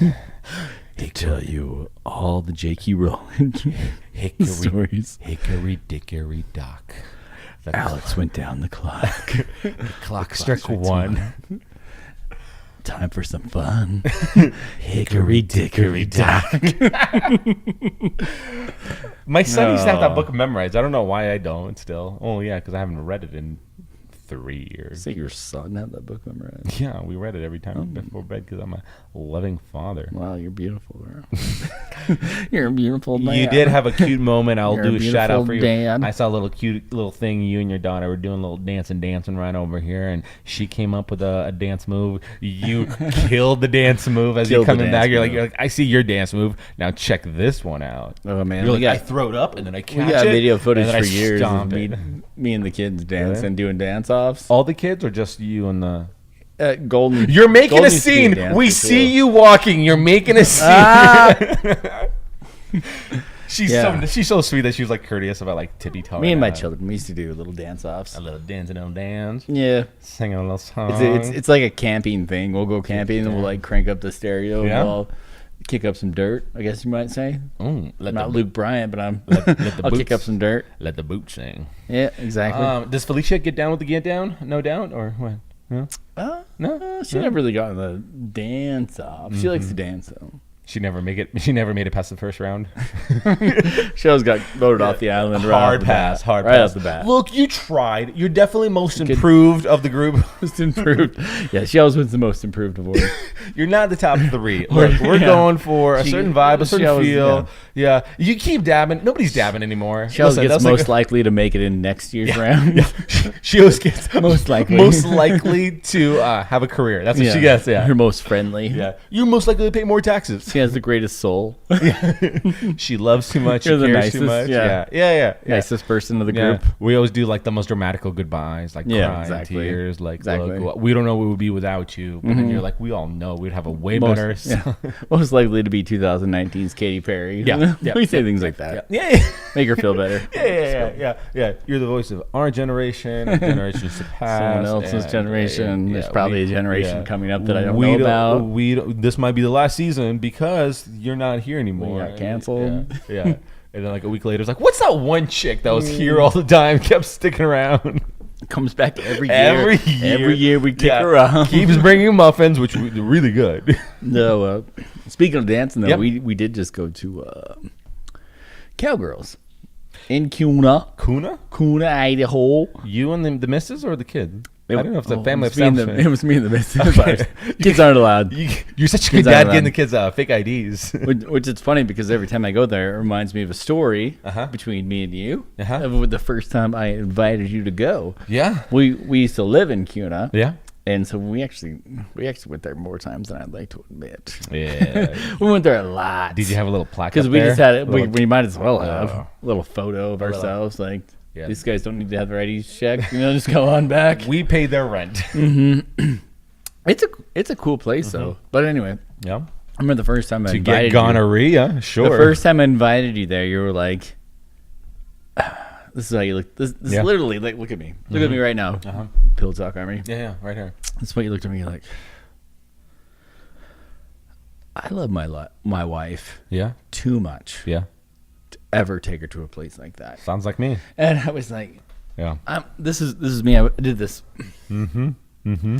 to tell you all the J.K. Rowling stories. Hickory dickory dock. The Alex went down the clock. clock struck one. Time for some fun. Hickory dickory dock. My son used to have that book memorized. I don't know why I don't still. Oh, yeah, because I haven't read it in 3 years. Say your son had that book memorized. Yeah, we read it every time before bed because I'm a loving father. Wow, you're beautiful, bro. You're a beautiful man. You did have a cute moment. I'll You're do a a shout out beautiful for you. dad. I saw a little cute little thing. You and your daughter were doing a little dancing right over here, and she came up with a dance move. You killed the dance move as you're Killed the coming back. dance You're like, I see your dance move. Now check this one out. Oh, man. You're We like, I got- throw it up and then I catch We it. got video footage and then for I years of stomp me, it. me and the kids dancing, doing dance-offs. All the kids or just you and the? Golden. You're making Golden a used to be scene. dancer We too. see you walking. You're making a scene. She's so sweet that she was like courteous about like tippy toeing. Me and my children, we used to do little dance-offs. A little dancing on dance, Yeah. singing a little song. It's like a camping thing. We'll go camping and we'll like crank up the stereo. Yeah. And we'll kick up some dirt, I guess you might say. Let I'm not the Luke Bryant, but let the I'll kick boots- up some dirt. let the boot sing. Yeah, exactly. Does Felicia get down with the get down? No doubt, or what? No? No? She never really got in the dance off. She likes to dance though. She never made it past the first round. She always got voted off the island. Hard right pass. off the bat. Look, you tried. You're definitely most improved of the group. Most improved. Yeah, she always wins the most improved award. You're not the top 3. Look, we're going for a certain vibe, a certain always- feel. Yeah. You keep dabbing. Nobody's dabbing anymore. She always Listen, gets that's most like likely to make it in next year's round. she always gets Most likely. most likely to have a career. That's what she gets. Yeah. Her most friendly. Yeah. You're most likely to pay more taxes. She has the greatest soul. She loves too much. She You're the cares too nicest, much. yeah. Yeah. Nicest person of the Yeah. group. We always do like the most dramatical goodbyes, like Yeah, crying, exactly. tears, like Exactly. look, we don't know what we would be without you. But then you're like, we all know we'd have a way Most, better. most likely to be 2019's Katy Perry. Yeah, We say things like that. Yeah. Make her feel better. Yeah. You're the voice of our generation, generations to pass, Someone else's and, generation. There's probably a generation coming up that I don't we know about. This might be the last season because because you're not here anymore. We got canceled. Yeah. And then like a week later, it's like, what's that one chick that was here all the time, kept sticking around? Comes back every year. Every year we kick her out. Keeps bringing muffins, which are really good. No, speaking of dancing, though, we did just go to Cowgirls in Kuna, Idaho. You and the missus or the kid? I don't know if it's a family of It was me and the missus. Okay. Kids aren't allowed. You're such a good dad getting the kids fake IDs. Which is funny because every time I go there, it reminds me of a story between me and you. Of the first time I invited you to go. Yeah. We used to live in Kuna. Yeah. And so we actually went there more times than I'd like to admit. Yeah. We went there a lot. Did you have a little plaque? Because we just had it. We might as well have a little photo of ourselves. Like, these guys don't need to have their IDs checked. Just go on back. We pay their rent. Mm-hmm. It's a cool place though. But anyway. Yeah. I remember the first time I invited get gonorrhea. Sure. The first time I invited you there, you were like, "This is how you look." This is literally like, look at me. Look at me right now. Pill Talk Army. Yeah, right here. That's what you looked at me. You're like, I love my wife. Yeah. Too much. Yeah. To ever take her to a place like that. Sounds like me. And I was like, yeah. This is me. I did this. Mm-hmm. Mm-hmm.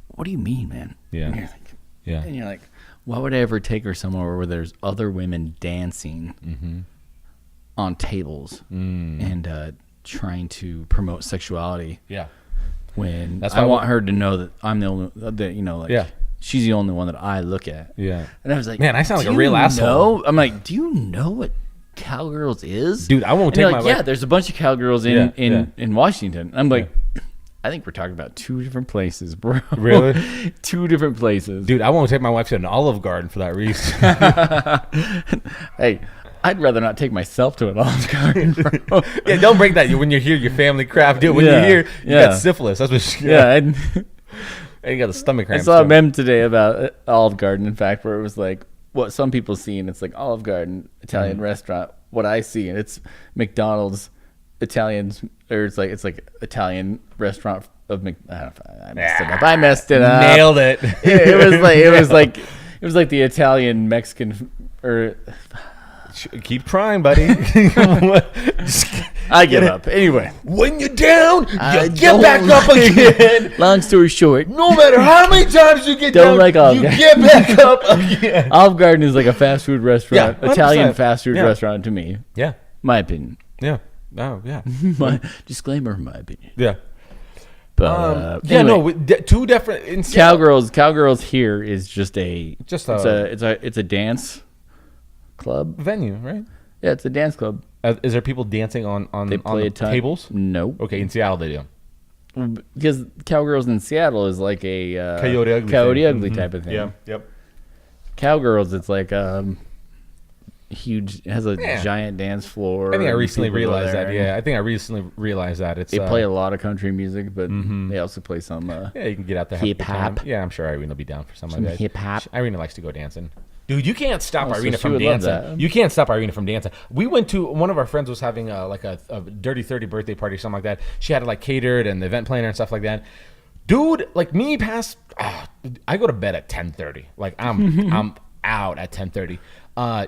What do you mean, man? Yeah. And you're like, why would I ever take her somewhere where there's other women dancing on tables and trying to promote sexuality? Yeah. When I want her to know that I'm the only that she's the only one that I look at. Yeah. And I was like, man, I sound like a real asshole. I'm like, do you know what Cowgirls is? Dude, I won't take my wife. Yeah, there's a bunch of Cowgirls in Washington. I'm like, I think we're talking about two different places, bro. Really? Two different places. Dude, I won't take my wife to an Olive Garden for that reason. Hey, I'd rather not take myself to an Olive Garden, bro. Yeah, don't break that. When you're here, your family crap. Dude, when you're here, you got syphilis. That's what and you got the stomach cramps. I saw a meme today about Olive Garden, in fact, where it was like, what some people see, and it's like Olive Garden, Italian restaurant. What I see, and it's McDonald's, Italians, or it's like Italian restaurant of I messed it up. Nailed it. It was like the Italian Mexican or. Keep trying, buddy. I give up. Anyway. When you're down, you get back up again. Long story short. No matter how many times you get down, you get back up again. Olive Garden is like a fast food restaurant. Yeah, Italian fast food restaurant to me. Yeah. My opinion. Yeah. Oh, yeah. My disclaimer, my opinion. Yeah. But anyway, two different Cowgirls here is just a dance club venue, right? Yeah, it's a dance club. Is there people dancing on tables? No. Okay, in Seattle they do. Because Cowgirls in Seattle is like a Coyote Ugly type of thing. Yeah. Yep. Cowgirls, it's like huge. It has a giant dance floor. I think I recently realized that. Yeah, I think I recently realized that. They play a lot of country music, but they also play some. You can get out there. Hip hop. Yeah, I'm sure Irene will be down for something like that. Hip hop. Irene likes to go dancing. Dude, you can't stop Irina so from dancing. You can't stop Irina from dancing. We went to one of our friends was having a Dirty 30 birthday party or something like that. She had it like catered and the event planner and stuff like that. Dude, like me I go to bed at 10:30. Like I'm out at 10:30.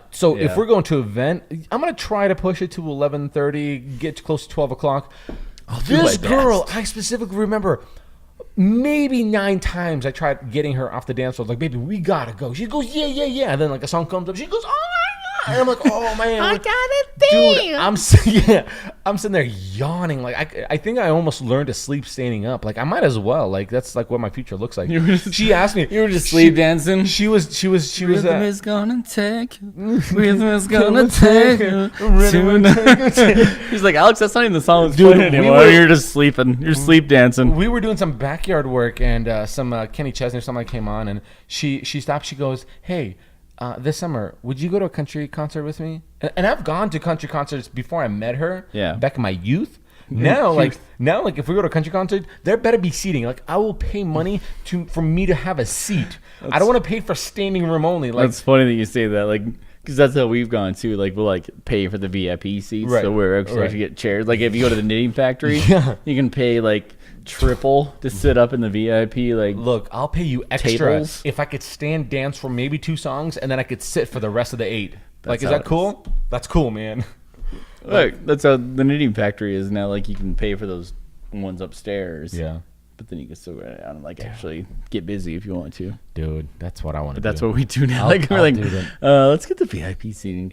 So if we're going to an event, I'm gonna try to push it to 11:30, get close to 12 o'clock. This girl, I specifically remember. Maybe 9 times I tried getting her off the dance floor. Like, baby, we gotta go. She goes, yeah. And then like a song comes up. She goes, oh my god. And I'm like, oh man, I got it, dude. I'm sitting there yawning. Like I think I almost learned to sleep standing up. Like I might as well. Like that's like what my future looks like. She asked me. You were just sleep dancing. She was. Rhythm is gonna take. Rhythm is gonna take. He's like, Alex, that's not even the song that's playing anymore. You're just sleeping. You're sleep dancing. We were doing some backyard work and some Kenny Chesney or something came on and she stopped. She goes, hey. This summer, would you go to a country concert with me? And I've gone to country concerts before I met her. Yeah. Back in my youth. Now, like if we go to a country concert, there better be seating. Like I will pay money for me to have a seat. I don't want to pay for standing room only. Like that's funny that you say that. Like because that's how we've gone too. Like we'll like pay for the VIP seats, so we're actually get chairs. Like if you go to the Knitting Factory, you can pay like triple to sit up in the VIP. Like, look, I'll pay you extra tables? if I could stand dance for maybe 2 songs and then I could sit for the rest of the 8. Like, is how that cool? That's cool, man. Look, that's how the Knitting Factory is now. Like, you can pay for those ones upstairs. Yeah. But then you can still go down and, like, actually get busy if you want to. Dude, that's what I want to do. But that's what we do now. I'll do that. Let's get the VIP seating.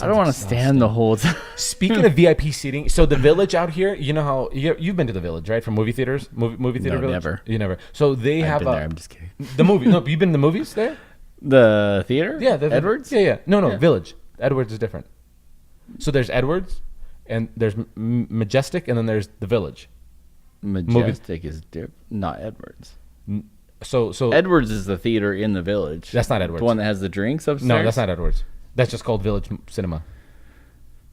I don't want to stand the whole time. Speaking of VIP seating, so the Village out here, you know how you've been to the Village, right? From movie theaters, movie theater. No, Village? never. You never. So they have Been there. I'm just kidding. the movie. No, you've been to the movies there. The theater? Yeah, Edwards. Yeah. No, Yeah. Village. Edwards is different. So there's Edwards, and there's Majestic, and then there's the Village. Majestic is not Edwards. So Edwards is the theater in the Village. That's not Edwards. The one that has the drinks upstairs. No, that's not Edwards. That's just called Village Cinema.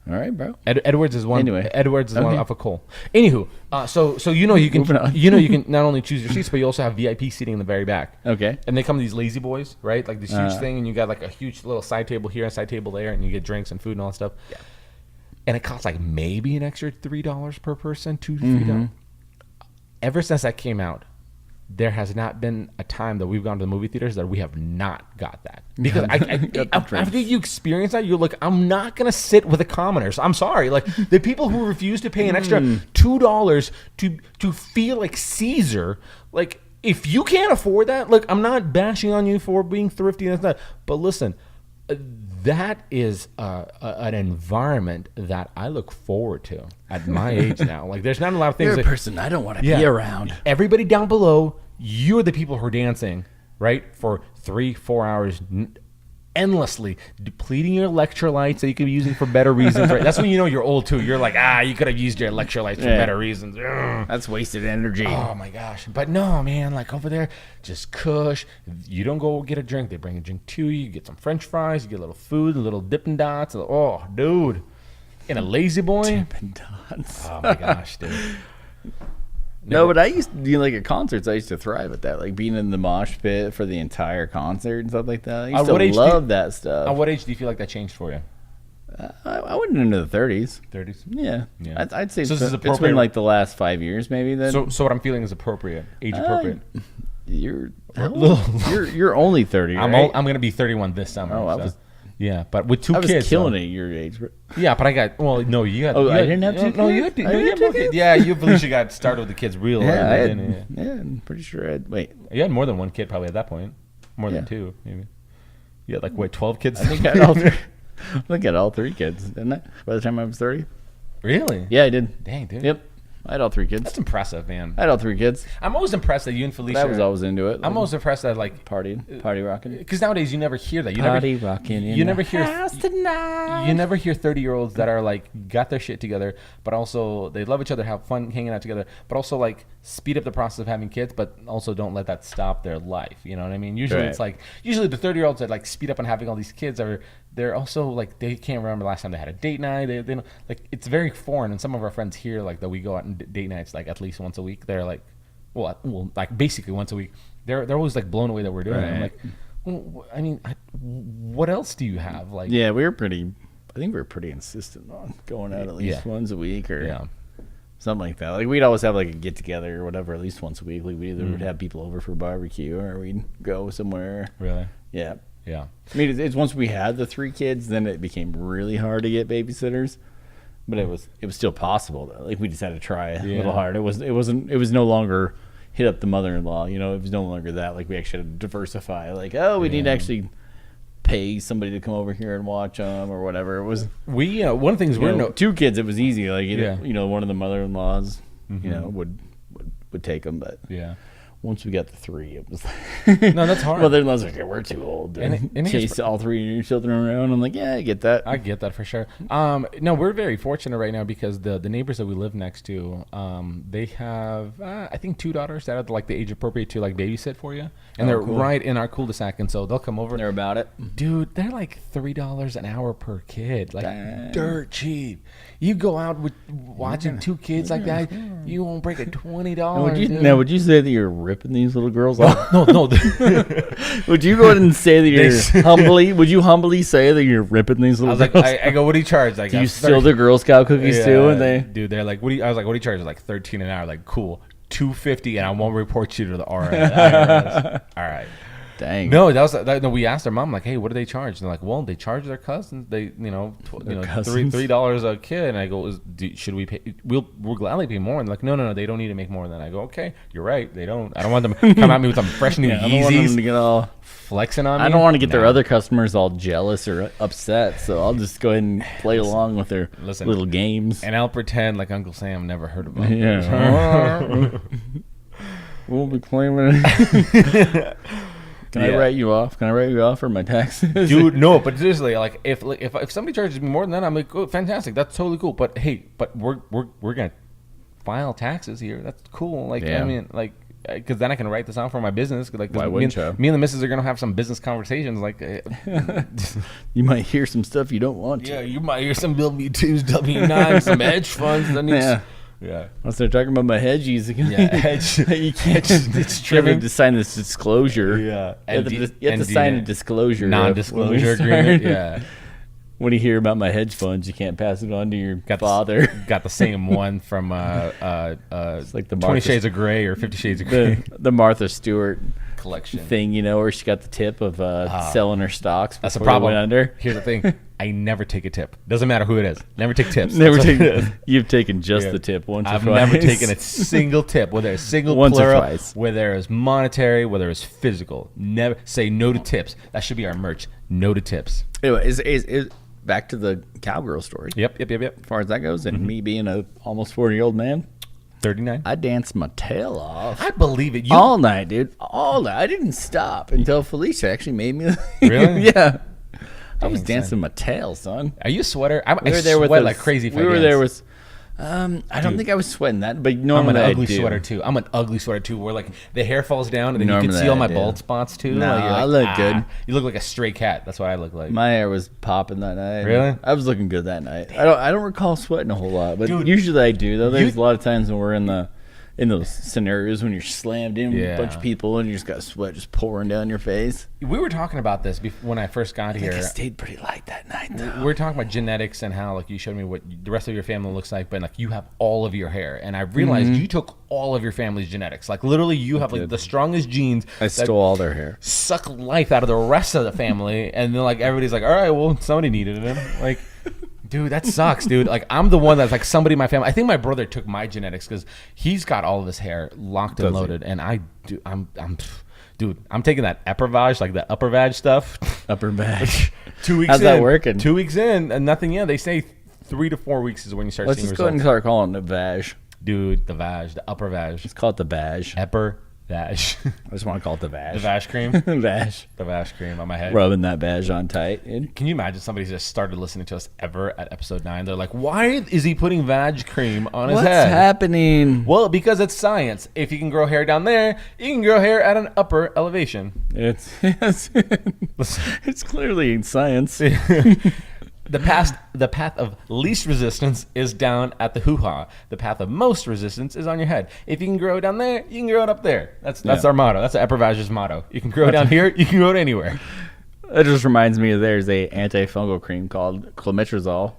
All right, bro. Edwards is one. Anyway. Edwards is one Okay. off a Cole. Anywho, so you know you can Moving on. you can not only choose your seats, but you also have VIP seating in the very back. Okay. And they come these lazy boys, right? Like this huge thing, and you got like a huge little side table here, and side table there, and you get drinks and food and all that stuff. Yeah. And it costs like maybe an extra $3 per person, $2 to $3. Ever since that came out, there has not been a time that we've gone to the movie theaters that we have not got that. Because after you experience that, you're like, I'm not going to sit with the commoners. I'm sorry. Like, the people who refuse to pay an extra $2 to feel like Caesar, like, if you can't afford that, look, I'm not bashing on you for being thrifty and that. But listen, that is an environment that I look forward to at my age now. Like, there's not a lot of things. You're a like, person I don't want to be around. Everybody down below, you're the people who are dancing, right, for 3-4 hours endlessly, depleting your electrolytes that you could be using for better reasons. Right? That's when you know you're old too. You're like, you could have used your electrolytes for better reasons. Ugh. That's wasted energy. Oh my gosh. But no, man, like over there, just cush. You don't go get a drink. They bring a drink to you. You get some French fries. You get a little food, a little Dippin' Dots. Oh, dude. In a Lazy Boy. Dippin' Dots. Oh my gosh, dude. No, but I used to do, like, at concerts, I used to thrive at that. Like, being in the mosh pit for the entire concert and stuff like that. I used to love that stuff. At what age do you feel like that changed for you? I went into the 30s. 30s? Yeah. I'd say So this is it's appropriate. been, like, the last 5 years, maybe. Then. So what I'm feeling is appropriate. Age appropriate. You're only 30, right? I'm going to be 31 this summer. Oh, I was... Yeah, but with 2 kids. I was killing it at your age. Yeah, but I got... Well, no, you had... Oh, I didn't have 2 kids? No, you had 2 kids. Yeah, you Felicia got started with the kids real early. I'm pretty sure I had... Wait. You had more than 1 kid probably at that point. More than 2, maybe. You had, like, 12 kids? I think I had all 3. I think I had all 3 kids, didn't I? By the time I was 30. Really? Yeah, I did. Dang, dude. Yep. I had all 3 kids. That's impressive, man. I had all 3 kids. I'm always impressed that you and Felicia... I was always into it. I'm always impressed that, like... Party rocking. Because nowadays you never hear that. Rocking You never hear... house tonight. You never hear 30-year-olds that are, like, got their shit together, but also they love each other, have fun hanging out together, but also, like, speed up the process of having kids, but also don't let that stop their life. You know what I mean? Usually it's like... Usually the 30-year-olds that, like, speed up on having all these kids they're also, like, they can't remember the last time they had a date night. They don't, like, it's very foreign. And some of our friends here, like, that we go out and date nights, like, at least once a week. They're like, well, like, basically once a week. They're always, like, blown away that we're doing it. I'm like, well, I mean, what else do you have? Like, yeah, I think we were pretty insistent on going out at least once a week or something like that. Like, we'd always have, like, a get-together or whatever at least once a week. Like, we either would have people over for barbecue or we'd go somewhere. Really? Yeah. Yeah. I mean, it's once we had the 3 kids, then it became really hard to get babysitters. But it was still possible though. Like, we just had to try a little hard. It was no longer hit up the mother-in-law. You know, it was no longer that. Like, we actually had to diversify. Like, we need to actually pay somebody to come over here and watch them or whatever. It was one of the things we're 2 kids. It was easy. Like, you know, one of the mother-in-laws, you know, would take them. But once we got the 3, it was like... No, that's hard. Mother-in-law's like, we're too old to chase all 3 of your children around. I'm like, yeah, I get that. I get that for sure. No, we're very fortunate right now because the neighbors that we live next to, they have, I think 2 daughters that are, like, the age appropriate to, like, babysit for you. And they're right in our cul-de-sac. And so they'll come over. They're about it. Dude, they're like $3 an hour per kid. Like, dirt cheap. You go out with watching 2 kids like that, You won't break a $20. Would you say that you're ripping these little girls off? No. Would you go ahead and say that you're Would you humbly say that you're ripping these little girls? I go, what do you charge? Like, do you steal the Girl Scout cookies too? And dude, they're like, I was like, what do you charge? Like $13 an hour. Like, cool, $250, and I won't report you to the IRS. All right. Dang. No, no. We asked their mom, like, hey, what do they charge? And they're like, well, they charge their cousins. They, $3 a kid. And I go, should we pay? We'll gladly pay more. And they're like, no, they don't need to make more than that. I go, okay, you're right. They don't. I don't want them to come at me with some fresh new Yeezys. I don't want them to get all flexing on me. I don't want to get their other customers all jealous or upset. So I'll just go ahead and play along with their little games. And I'll pretend like Uncle Sam never heard about it. Yeah. We'll be claiming it. Can I write you off? Can I write you off for my taxes? Dude, no, but seriously, like if somebody charges me more than that, I'm like, oh, fantastic, that's totally cool. But hey, we're gonna file taxes here. That's cool. Like, I mean, like, because then I can write this out for my business. Like, why wouldn't you? Me and the missus are gonna have some business conversations. Like, you might hear some stuff you don't want to. Yeah, you might hear some W-2s, W-9s, some hedge funds. Yeah. Once they're talking about my hedgies again. Yeah, hedge. You can't. You have to sign this disclosure. Yeah. You have to sign a disclosure. Non-disclosure agreement. Yeah. When you hear about my hedge funds, you can't pass it on to your father. Got the same one from it's like the 20 Shades of Grey or 50 Shades of Grey. The Martha Stewart collection thing, where she got the tip of selling her stocks. That's the problem. Went under. Here's the thing. I never take a tip. Doesn't matter who it is. Never take tips. You've taken just the tip once or twice. I've never taken a single tip, whether it's single, plural, whether it's monetary, whether it's physical. Never say no to tips. That should be our merch. No to tips. Anyway, is back to the cowgirl story. Yep. As far as that goes, and me being a almost 40-year-old man, 39. I danced my tail off. I believe it. All night, dude. All night. I didn't stop until Felicia actually made me. Really? Yeah. I was dancing my tail, son. Are you a sweater? I sweat like crazy. We were there with. I don't think I was sweating that, but normally I'm an ugly sweater too. I'm an ugly sweater too, where like the hair falls down and then you can see all my bald spots too. No, like, I look good. You look like a stray cat. That's what I look like. My hair was popping that night. Really? I was looking good that night. I don't recall sweating a whole lot, but usually I do. Though there's a lot of times when we're in those scenarios when you're slammed in with a bunch of people and you just got sweat just pouring down your face. We were talking about this when I first got here. I stayed pretty light that night, though. We were talking about genetics and how like you showed me what the rest of your family looks like, but like you have all of your hair, and I realized you took all of your family's genetics. Like literally, you have like the strongest genes. I stole all their hair. Suck life out of the rest of the family, and then like everybody's like, all right, well somebody needed them, like. Dude, that sucks, dude. Like, I'm the one that's like somebody in my family. I think my brother took my genetics because he's got all of his hair locked and loaded, and I do. I'm taking that upper-vag, like the upper vag stuff. Upper vag. 2 weeks. How's that working? 2 weeks in, and nothing yet. They say 3 to 4 weeks is when you start seeing results. Let's just go ahead and start calling it the vag. Dude, the vag, the upper vag. Let's call it the vag. Upper vag. I just want to call it the vag. The vag cream. Vag. The vag cream on my head. Rubbing that vag on tight. Can you imagine somebody just started listening to us ever at episode 9? They're like, why is he putting vag cream on his head? What's happening? Well, because it's science. If you can grow hair down there, you can grow hair at an upper elevation. It's clearly science. The path of least resistance is down at the hoo-ha. The path of most resistance is on your head. If you can grow it down there, you can grow it up there. That's our motto. That's the upper vag's motto. You can grow it down here, you can grow it anywhere. It just reminds me of there's a antifungal cream called clometrazole,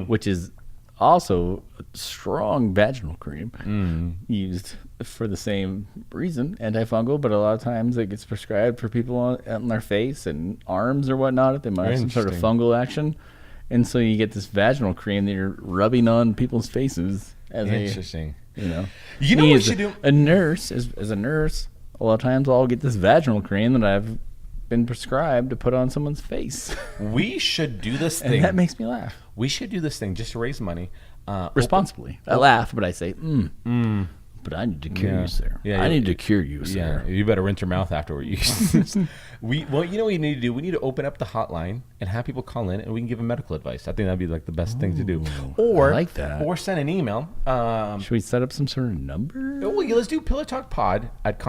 which is also a strong vaginal cream used for the same reason, antifungal, but a lot of times it gets prescribed for people on their face and arms or whatnot if they might have some sort of fungal action. And so you get this vaginal cream that you're rubbing on people's faces. Interesting. You know what we should do? A nurse, as a nurse, a lot of times I'll get this vaginal cream that I've been prescribed to put on someone's face. We should do this thing. And that makes me laugh. We should do this thing just to raise money. Responsibly. I laugh, but I say, but I need to cure you, sir. Yeah, I need to cure you, sir. Yeah, you better rinse your mouth afterward. You know what we need to do? We need to open up the hotline and have people call in, and we can give them medical advice. I think that'd be like the best thing to do. Or I like that. Or send an email. Should we set up some sort of number? Well, yeah, let's do Pillow Talk Pod at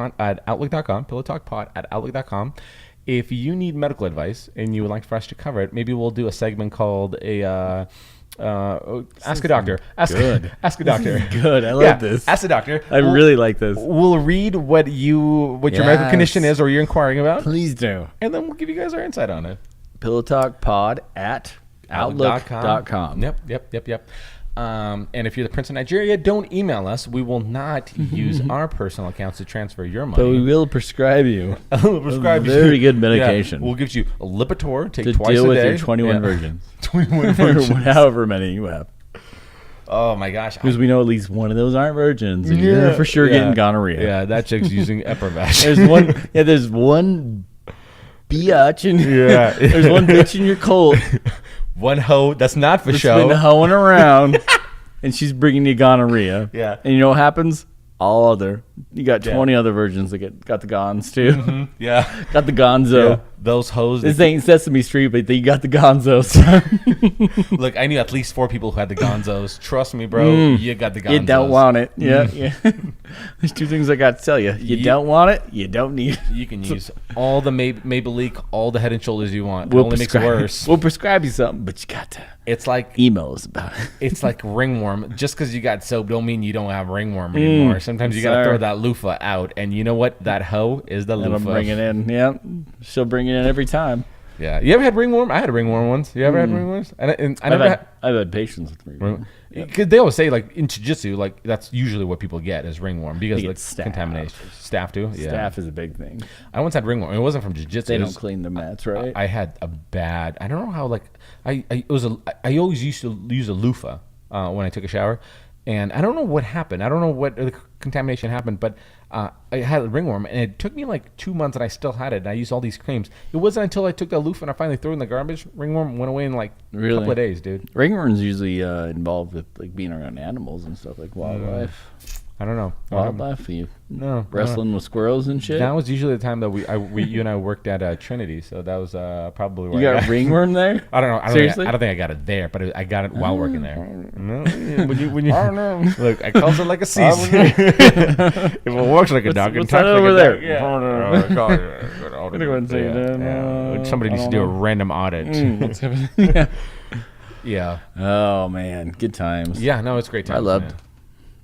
outlook.com. Pillow Talk Pod at outlook.com. If you need medical advice and you would like for us to cover it, maybe we'll do a segment called Ask a doctor. Ask a doctor. Good. I love this. Ask a doctor. I really like this. We'll read what your medical condition is or you're inquiring about. Please do. And then we'll give you guys our insight on it. pillowtalkpod@outlook.com. Yep. And if you're the Prince of Nigeria, don't email us. We will not use our personal accounts to transfer your money. But we will prescribe you we'll prescribe very good medication. Yeah, we'll give you a Lipitor, take to twice deal a with day. your 21 virgins. 21 virgins. However many you have. Oh my gosh. Because we know at least one of those aren't virgins. And you're for sure getting gonorrhea. Yeah, that chick's using Epivash. There's one biatch in there's one bitch in your cult. One hoe that's not for That's show. been hoeing around, and she's bringing you gonorrhea. Yeah. And you know what happens? All other. You got 20 other virgins that got the gons too. Mm-hmm. Yeah. Got the gonzo. Yeah. Those hoes. This ain't Sesame Street, but you got the gonzos. Look, I knew at least 4 people who had the gonzos. Trust me, bro. You got the gonzos. You don't want it. Yeah. There's 2 things I got to tell you. You don't want it. You don't need it. You can use all the Maybelline, all the Head and Shoulders you want. It only makes it worse. We'll prescribe you something, but you got to. It's like email us about it. It's like ringworm. Just because you got soap don't mean you don't have ringworm anymore. Sometimes you got to throw that loofah out. And you know what? That hoe is the loofah. And I'm bringing in. Yeah. She'll bring it in every time. Yeah. You ever had ringworm? I had a ringworm once. You ever had ringworms? I've had patients with ringworm. Because they always say, like, in jiu-jitsu, like, that's usually what people get is ringworm because of like, contamination. Staph, too? Yeah. Staph is a big thing. I once had ringworm. It wasn't from jiu-jitsu. They don't clean the mats, right? I had a bad... I don't know how, like... I always used to use a loofah when I took a shower. And I don't know what happened. I don't know what the contamination happened, but I had a ringworm, and it took me like 2 months, and I still had it. And I used all these creams. It wasn't until I took that loofah and I finally threw it in the garbage. Ringworm went away in like a couple of days, dude. Ringworm's usually involved with like being around animals and stuff like wildlife. I don't know. Wildlife? You wrestling with squirrels and shit? That was usually the time that you and I worked at Trinity, so that was probably where you got ringworm there. I don't know. Seriously? I don't think I got it there, but I got it while working there. No, when you I don't know. Look, I calls it like a season. If it works like a dog, what's that over there? Somebody needs to do a random audit. Yeah. Oh man, good times. Yeah, no, it's great times. I loved. Man.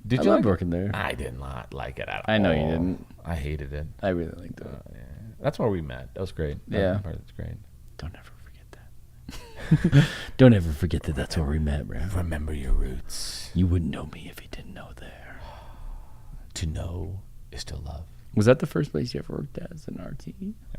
I loved working there. I did not like it at all. I know you didn't. I hated it. I really liked it. Yeah. That's where we met. That was great. Yeah. That's great. Don't ever forget that. Don't ever forget that that's where we met, bro. Remember your roots. You wouldn't know me if you didn't know there. To know is to love. Was that the first place you ever worked at as an RT?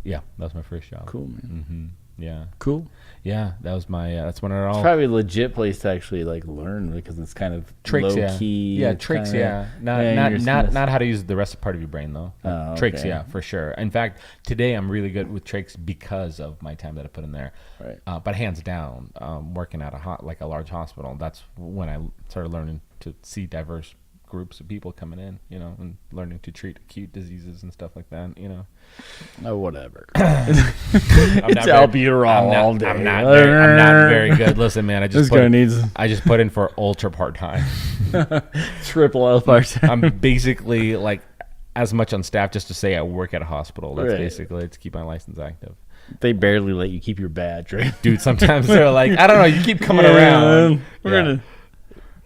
Yeah, that was my first job. Cool, man. Mm-hmm. Yeah. Cool. Yeah, that was my. That's when it all. It's probably a legit place to actually like learn because it's kind of tricks, low key. Yeah, tricks. Yeah, not how to use the rest of part of your brain though. Tricks, yeah, for sure. In fact, today I'm really good with tricks because of my time that I put in there. Right. But hands down, working at a large hospital, that's when I started learning to see diverse groups of people coming in, and learning to treat acute diseases and stuff like that, Oh, whatever. It's albuterol all day. I'm not very good. Listen, man, I just put in for ultra part-time. Triple L part-time. I'm basically like as much on staff just to say I work at a hospital. That's basically to keep my license active. They barely let you keep your badge, right? Dude, sometimes they're like, I don't know, you keep coming around. We're gonna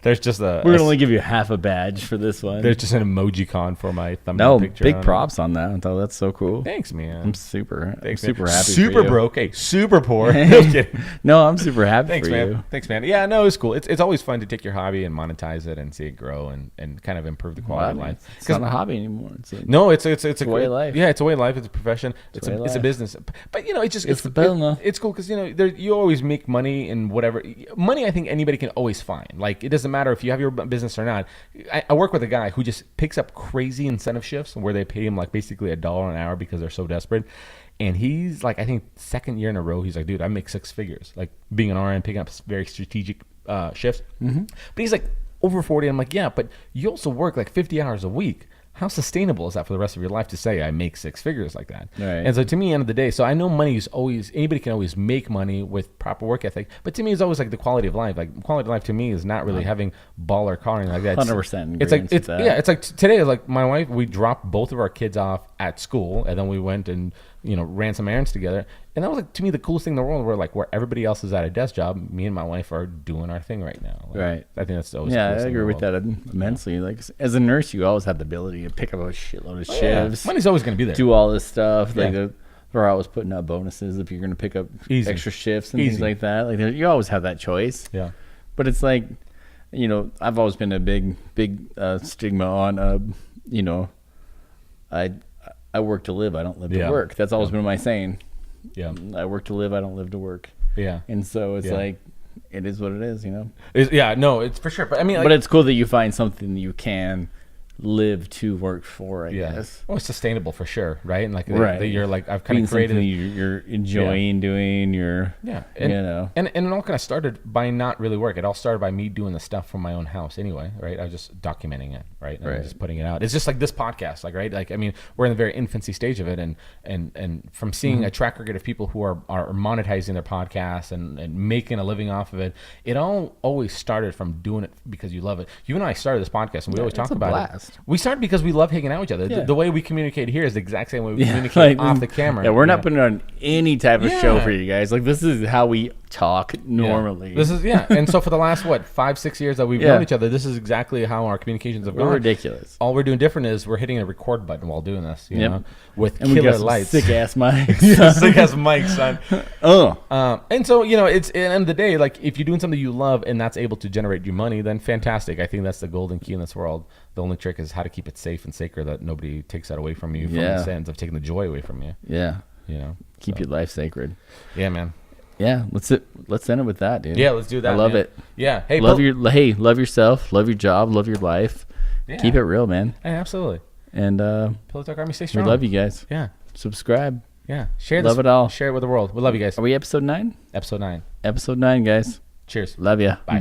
only give you half a badge for this one. There's just an emoji con for my thumbnail picture. Big props on that. I thought that's so cool. Thanks, man. I'm super happy. Super broke. Hey, super poor. No, I'm super happy. Thanks, for man. you. Thanks, man. Yeah, no, it's cool. It's always fun to take your hobby and monetize it and see it grow and kind of improve the quality of life. It's not a hobby anymore. It's a way of life. Yeah, it's a way of life. It's a profession. It's a business. But it's cool because you always make money in whatever money. I think anybody can always find. Like it doesn't matter if you have your business or not. I work with a guy who just picks up crazy incentive shifts where they pay him like basically $1 an hour because they're so desperate. And he's like, I think second year in a row, he's like, dude, I make 6 figures, like being an RN, picking up very strategic shifts. Mm-hmm. But he's like over 40. I'm like, yeah, but you also work like 50 hours a week. How sustainable is that for the rest of your life to say I make 6 figures like that? Right. And so to me, end of the day, so I know money is anybody can always make money with proper work ethic, but to me it's always like the quality of life. Like quality of life to me is not really having baller car and like that. 100%. It's like today, like my wife, we dropped both of our kids off at school and then we went and ran some errands together. And that was like, to me, the coolest thing in the world, where everybody else is at a desk job, me and my wife are doing our thing right now. Like, right. I think that's always I agree with that immensely. Like as a nurse, you always have the ability to pick up a shitload of shifts. Money's always going to be there. Do all this stuff. Like we're always putting out bonuses if you're going to pick up extra shifts and things like that. Like you always have that choice. Yeah. But it's like, I've always been a big stigma on, I work to live. I don't live to work. That's always been my saying. Yeah. I work to live. I don't live to work. Yeah. And so it's like, it is what it is, It's for sure. But I mean, but it's cool that you find something that you can live to work for, I guess. Well, it's sustainable for sure, right? And you're like, I've kind Being of created you're enjoying doing your and it all kind of started by not really work. It all started by me doing the stuff from my own house anyway, right? I was just documenting it, right? And just putting it out. It's just like this podcast, like, right? Like, I mean, we're in the very infancy stage of it, and from seeing a track record of people who are monetizing their podcasts and making a living off of it, it all always started from doing it because you love it. You and I started this podcast, and we always talk about it. We started because we love hanging out with each other. The way we communicate here is the exact same way we communicate off the camera. Yeah, we're not putting on any type of show for you guys. Like, this is how we talk normally. This is and so for the last 5-6 years that we've known each other, this is exactly how our communications have gone. Ridiculous. All we're doing different is we're hitting a record button while doing this, you know, with killer lights, sick ass mics, sick ass mics, son. And so it's at the end of the day, like, if you're doing something you love and that's able to generate you money, then fantastic. I think that's the golden key in this world. The only trick is how to keep it safe and sacred, that nobody takes that away from you from the sense of taking the joy away from you. Yeah. Keep your life sacred. Yeah, man. Yeah, let's end it with that, dude. Yeah, let's do that. I love it. Yeah. Hey, love yourself, love your job, love your life. Yeah. Keep it real, man. Hey, absolutely. And Pillow Talk Army, stay strong. We love you guys. Yeah. Subscribe. Yeah. Share this. Love it all. Share it with the world. We love you guys. Are we episode 9? Episode 9. Episode 9, guys. Cheers. Love ya. Bye.